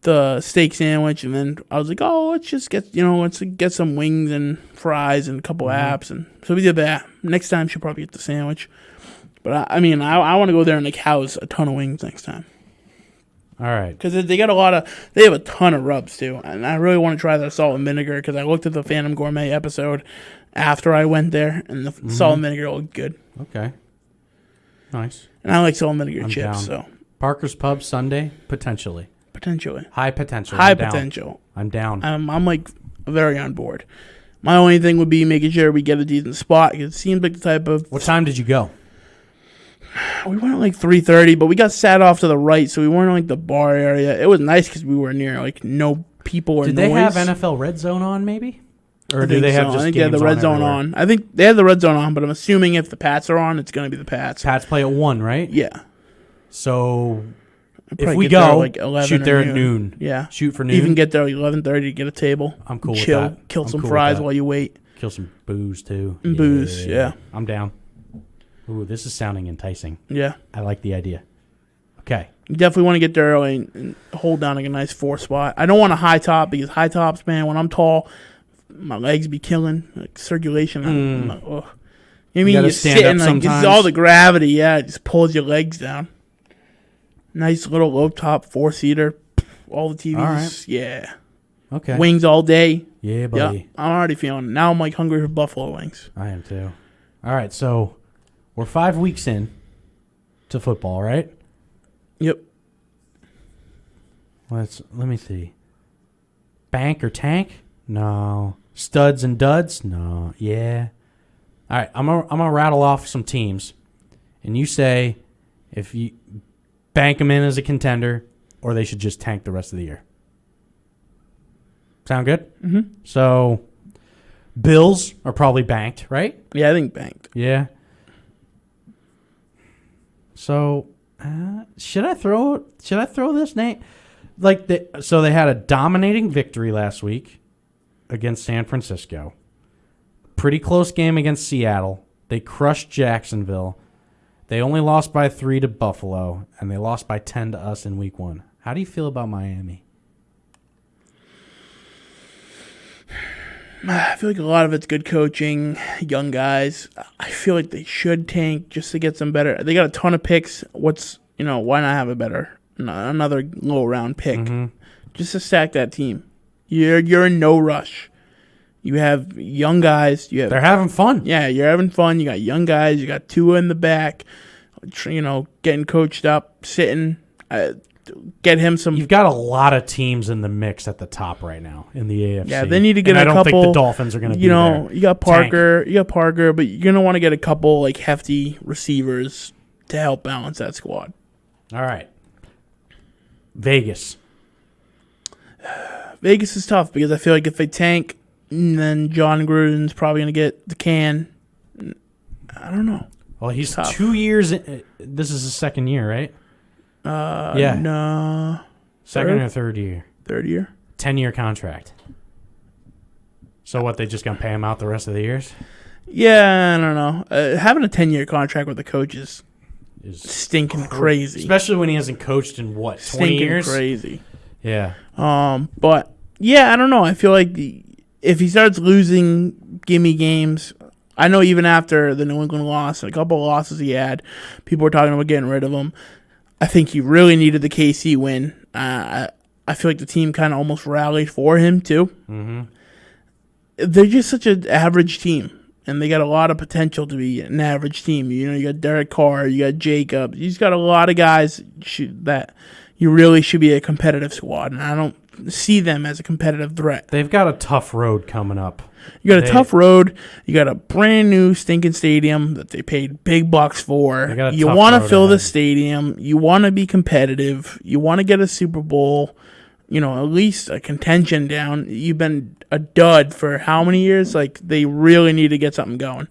the steak sandwich, and then I was like, oh, let's get some wings and fries and a couple apps, and so we did that. Next time she'll probably get the sandwich, but I want to go there and like house a ton of wings next time All right. because they have a ton of rubs too, and I really want to try the salt and vinegar because I looked at the Phantom Gourmet episode after I went there, and the salt and vinegar looked good, Okay. Nice. and I like salt and vinegar I'm chips, down. so Parker's Pub Sunday, potentially. potentially High potential. high I'm down. potential. I'm down. I'm like very on board. My only thing would be making sure we get a decent spot. 'Cause it seems like the type of What time did you go? we went at like 3:30, but we got sat off to the right, so we weren't in like the bar area. It was nice because we were near like no people or Did noise. they have NFL Red Zone on, maybe? Or I do think they have so. just I think they had games the red zone everywhere? on. I think they had the red zone on, but I'm assuming if the Pats are on, it's going to be the Pats. Pats play at 1, right? Yeah. So if Probably we get there go, like 11 shoot or there at noon. Yeah. Shoot for noon. Even get there at 11:30 to get a table. I'm cool with Chill, that. kill I'm some cool with fries that. while you wait. Kill some booze, too. And booze, yeah. I'm down. Ooh, this is sounding enticing. Yeah. I like the idea. Okay. You definitely want to get there early and hold down like a nice 4 spot. I don't want a high top because high tops, man, when I'm tall, my legs be killing, like circulation. I'm like, ugh. You know what I mean? gotta You're stand sitting, up like, this is sometimes. all the gravity, yeah, it just pulls your legs down. Nice little low top 4-seater, all the TVs, All right. yeah. Okay. Wings all day. Yeah, Yeah, buddy. I'm already feeling it. Now I'm like hungry for buffalo wings. I am too. All right, so we're 5 weeks in to football, right? Yep. Let me see. Bank or tank? No. Studs and duds? No. Yeah. All right, I'm gonna rattle off some teams, and you say if you bank them in as a contender, or they should just tank the rest of the year. Sound good? Mm-hmm. So, Bills are probably banked, right? Yeah, I think banked. Yeah. So, should I throw this name? So they had a dominating victory last week against San Francisco. Pretty close game against Seattle. They crushed Jacksonville. They only lost by 3 to Buffalo, and they lost by 10 to us in week 1. How do you feel about Miami? I feel like a lot of it's good coaching, young guys. I feel like they should tank just to get some better. They got a ton of picks. Why not have another low round pick just to stack that team? You're in no rush. You have young guys. They're having fun. Yeah, you're having fun. You got young guys. You got Tua in the back. Getting coached up, sitting. Get him some. You've got a lot of teams in the mix at the top right now in the AFC. Yeah, they need to get and a I don't couple. think the Dolphins are going to be there. You got Parker. You got Parker, but you're gonna want to get a couple like hefty receivers to help balance that squad. All right. Vegas. Vegas is tough because I feel like if they tank, then John Gruden's probably gonna get the can. I don't know. Well, he's Tough. 2 years. This is his second year, right? Yeah. No. Second or third year. Third year. 10-year contract. So what? They just gonna pay him out the rest of the years? Yeah, I don't know. Having a 10-year contract with the coach is Is stinking crazy. especially when he hasn't coached in what 20 Stinking years. crazy. Yeah. But yeah, I don't know. I feel like if he starts losing gimme games, I know even after the New England loss and a couple of losses he had, people were talking about getting rid of him. I think he really needed the KC win. I feel like the team kind of almost rallied for him too. Mm-hmm. They're just such an average team, and they got a lot of potential to be an average team. You got Derek Carr, you got Jacobs, you just got a lot of guys that you really should be a competitive squad. And I don't see them as a competitive threat. They've got a tough road coming up. You got a tough road. You got a brand new stinking stadium that they paid big bucks for. You want to fill the stadium. You want to be competitive. You want to get a Super Bowl. At least a contention down. You've been a dud for how many years? Like, they really need to get something going.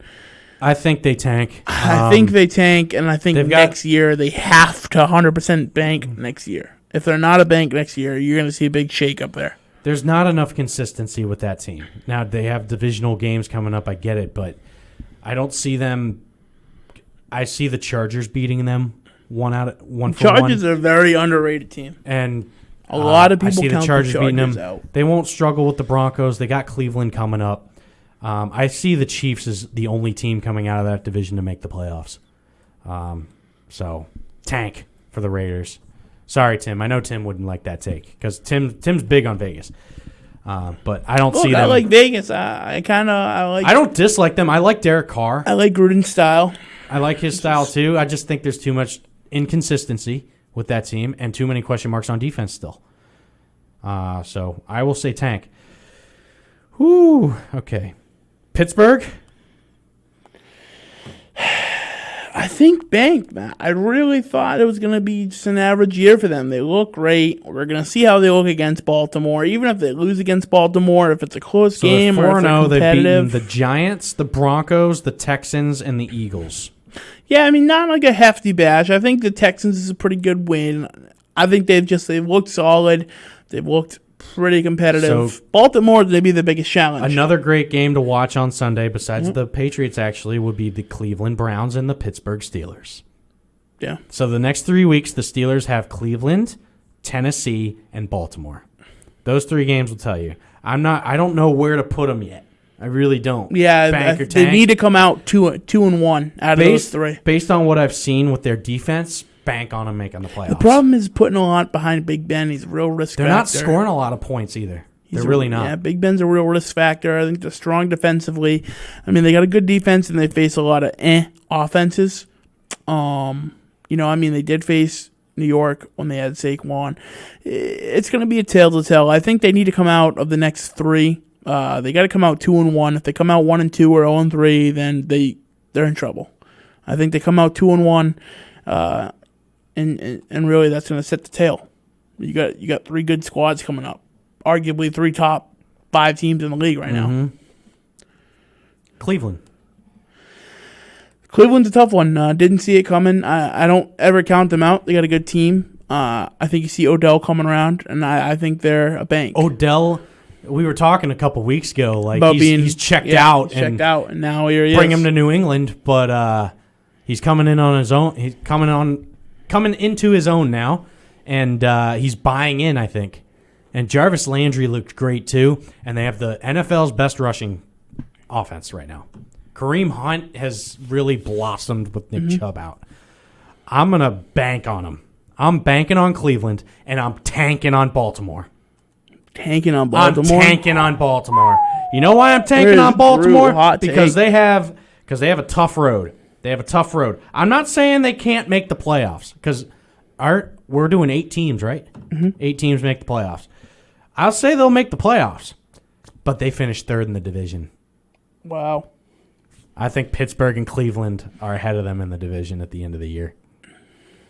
I think they tank. I think they tank, and I think next year they have to 100% bank next year. If they're not a bank next year, you're going to see a big shake up there. There's not enough consistency with that team. Now, they have divisional games coming up. I get it, but I don't see them. I see the Chargers beating them one for one. Chargers are a very underrated team. And a lot of people I see count the Chargers beating them. out. They won't struggle with the Broncos. They got Cleveland coming up. I see the Chiefs as the only team coming out of that division to make the playoffs. So, tank for the Raiders. Sorry, Tim. I know Tim wouldn't like that take because Tim's big on Vegas. But I don't see them. I like Vegas. I don't dislike them. I like Derek Carr. I like Gruden's style. I like his style too. I just think there's too much inconsistency with that team and too many question marks on defense still. So I will say tank. Whew. Okay. Pittsburgh? I think bank, man. I really thought it was going to be just an average year for them. They look great. We're going to see how they look against Baltimore. Even if they lose against Baltimore, if it's a close game or if they're competitive. They've beaten the Giants, the Broncos, the Texans, and the Eagles. Yeah, I mean, not like a hefty bash. I think the Texans is a pretty good win. I think they've looked solid. They've looked pretty competitive. So, Baltimore may be the biggest challenge. Another great game to watch on Sunday, besides the Patriots, actually, would be the Cleveland Browns and the Pittsburgh Steelers. Yeah. So the next 3 weeks, the Steelers have Cleveland, Tennessee, and Baltimore. Those 3 games will tell you. I don't know where to put them yet. I really don't. Yeah, they need to come out 2-1 out of those 3. Based on what I've seen with their defense, bank on them making the playoffs. The problem is putting a lot behind Big Ben. He's a real risk factor. They're not scoring a lot of points either. They're really not. Yeah, Big Ben's a real risk factor. I think they're strong defensively. I mean, they got a good defense, and they face a lot of offenses. They did face New York when they had Saquon. It's going to be a tale to tell. I think they need to come out of the next 3. They got to come out 2-1. If they come out 1-2 or 0-3, then they're in trouble. I think they come out 2-1. And really, that's going to set the tail. You got 3 good squads coming up. Arguably 3 top 5 teams in the league right now. Cleveland's a tough one. Didn't see it coming. I don't ever count them out. They got a good team. I think you see Odell coming around, and I think they're a bank. Odell, we were talking a couple weeks ago, like about he's checked out. He's checked out, and now here he is. Bring him to New England, but he's coming in on his own. He's coming into his own now, and he's buying in, I think. And Jarvis Landry looked great too, and they have the NFL's best rushing offense right now. Kareem Hunt has really blossomed with Nick Chubb out. I'm going to bank on him. I'm banking on Cleveland, and I'm tanking on Baltimore. Tanking on Baltimore? I'm tanking on Baltimore. You know why I'm tanking on Baltimore? Because they have a tough road. They have a tough road. I'm not saying they can't make the playoffs, because we're doing 8 teams, right? 8 teams make the playoffs. I'll say they'll make the playoffs, but they finished 3rd in the division. Wow. I think Pittsburgh and Cleveland are ahead of them in the division at the end of the year.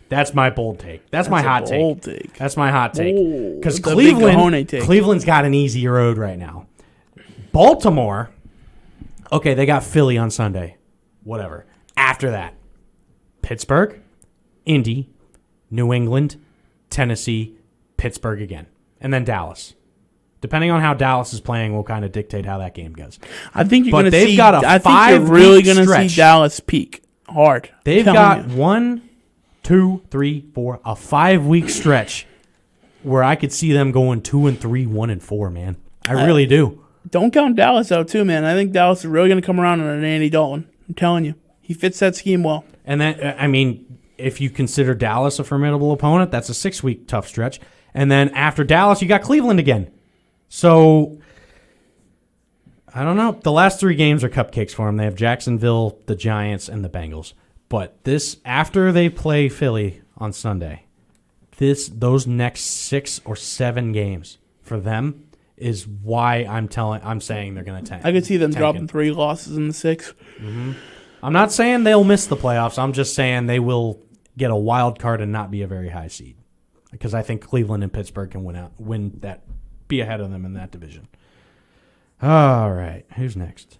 That's my bold take. That's my hot take. That's my hot take. Because Cleveland's got an easy road right now. Baltimore, okay, they got Philly on Sunday. Whatever. After that, Pittsburgh, Indy, New England, Tennessee, Pittsburgh again, and then Dallas. Depending on how Dallas is playing, will kind of dictate how that game goes. I think you're going to see. Got a I think you're really going to see Dallas peak hard. They've got 1, 2, 3, 4, a 5-week stretch where I could see them going 2-3, 1-4. Man, I really do. Don't count Dallas out too, man. I think Dallas is really going to come around on an Andy Dalton. I'm telling you, he fits that scheme well. And then, I mean, if you consider Dallas a formidable opponent, that's a 6-week tough stretch. And then after Dallas, you got Cleveland again. So, I don't know. The last 3 games are cupcakes for them. They have Jacksonville, the Giants, and the Bengals. But after they play Philly on Sunday, those next 6 or 7 games for them is why I'm saying they're going to tank. I could see them tanking. dropping 3 losses in the 6. I'm not saying they'll miss the playoffs. I'm just saying they will get a wild card and not be a very high seed, because I think Cleveland and Pittsburgh can be ahead of them in that division. All right, who's next?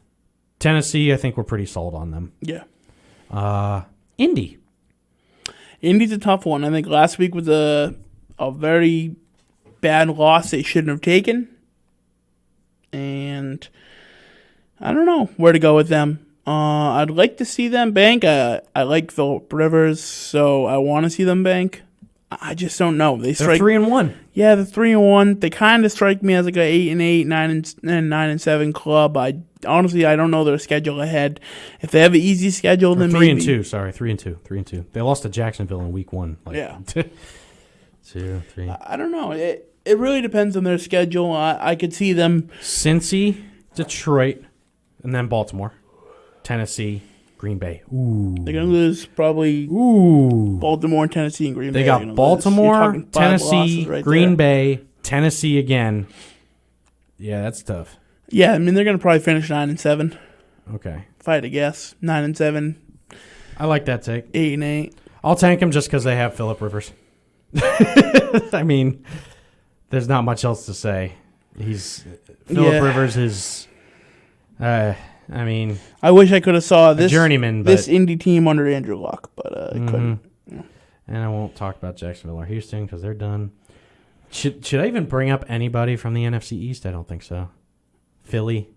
Tennessee. I think we're pretty sold on them. Yeah. Indy. Indy's a tough one. I think last week was a very bad loss they shouldn't have taken. And I don't know where to go with them. I'd like to see them bank. I like Phillip Rivers, so I want to see them bank. I just don't know. They're strike 3-1. Yeah, they're 3-1. They kind of strike me as like a 8-8, 9-7 club. I don't know their schedule ahead. If they have an easy schedule, then maybe 3-2. Sorry, 3-2. They lost to Jacksonville in week 1. Yeah. 2, 3. I don't know. It really depends on their schedule. I could see them. Cincy, Detroit, and then Baltimore, Tennessee, Green Bay. Ooh. They're going to lose probably Baltimore, Tennessee, and Green Bay. They got Baltimore, Tennessee, Green Bay, Tennessee again. Yeah, that's tough. Yeah, I mean, they're going to probably finish 9-7. Okay. If I had to guess. 9-7. I like that take. 8-8. I'll tank them just because they have Phillip Rivers. I mean, there's not much else to say. Phillip Rivers is, I wish I could have saw this journeyman, this Indy team under Andrew Luck, but I couldn't. Yeah. And I won't talk about Jacksonville or Houston because they're done. Should I even bring up anybody from the NFC East? I don't think so. Philly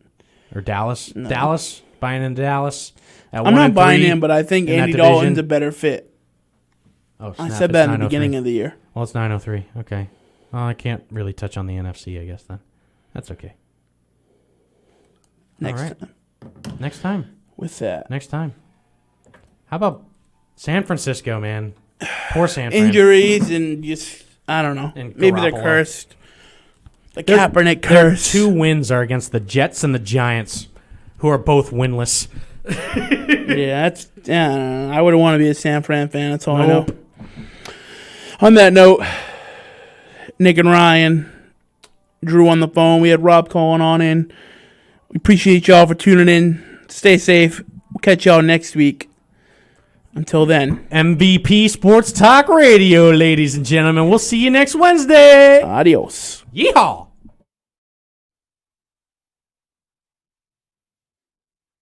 or Dallas? No. Dallas? Buying into Dallas? I'm not buying in, but I think Andy Dalton's a better fit. Oh, snap. I said that in the beginning of the year. Well, it's 9-3. Okay. Well, I can't really touch on the NFC, I guess, then. That's okay. Next All right. time. Next time. With that. Next time. How about San Francisco, man? Poor San Fran. Injuries and just, I don't know. And Maybe they're Garoppolo. cursed. The Kaepernick curse. Their 2 wins are against the Jets and the Giants, who are both winless. I wouldn't want to be a San Fran fan. That's all Nope. I know. On that note, Nick and Ryan, Drew on the phone. We had Rob calling on in. We appreciate y'all for tuning in. Stay safe. We'll catch y'all next week. Until then, MVP Sports Talk Radio, ladies and gentlemen. We'll see you next Wednesday. adios. Yeehaw!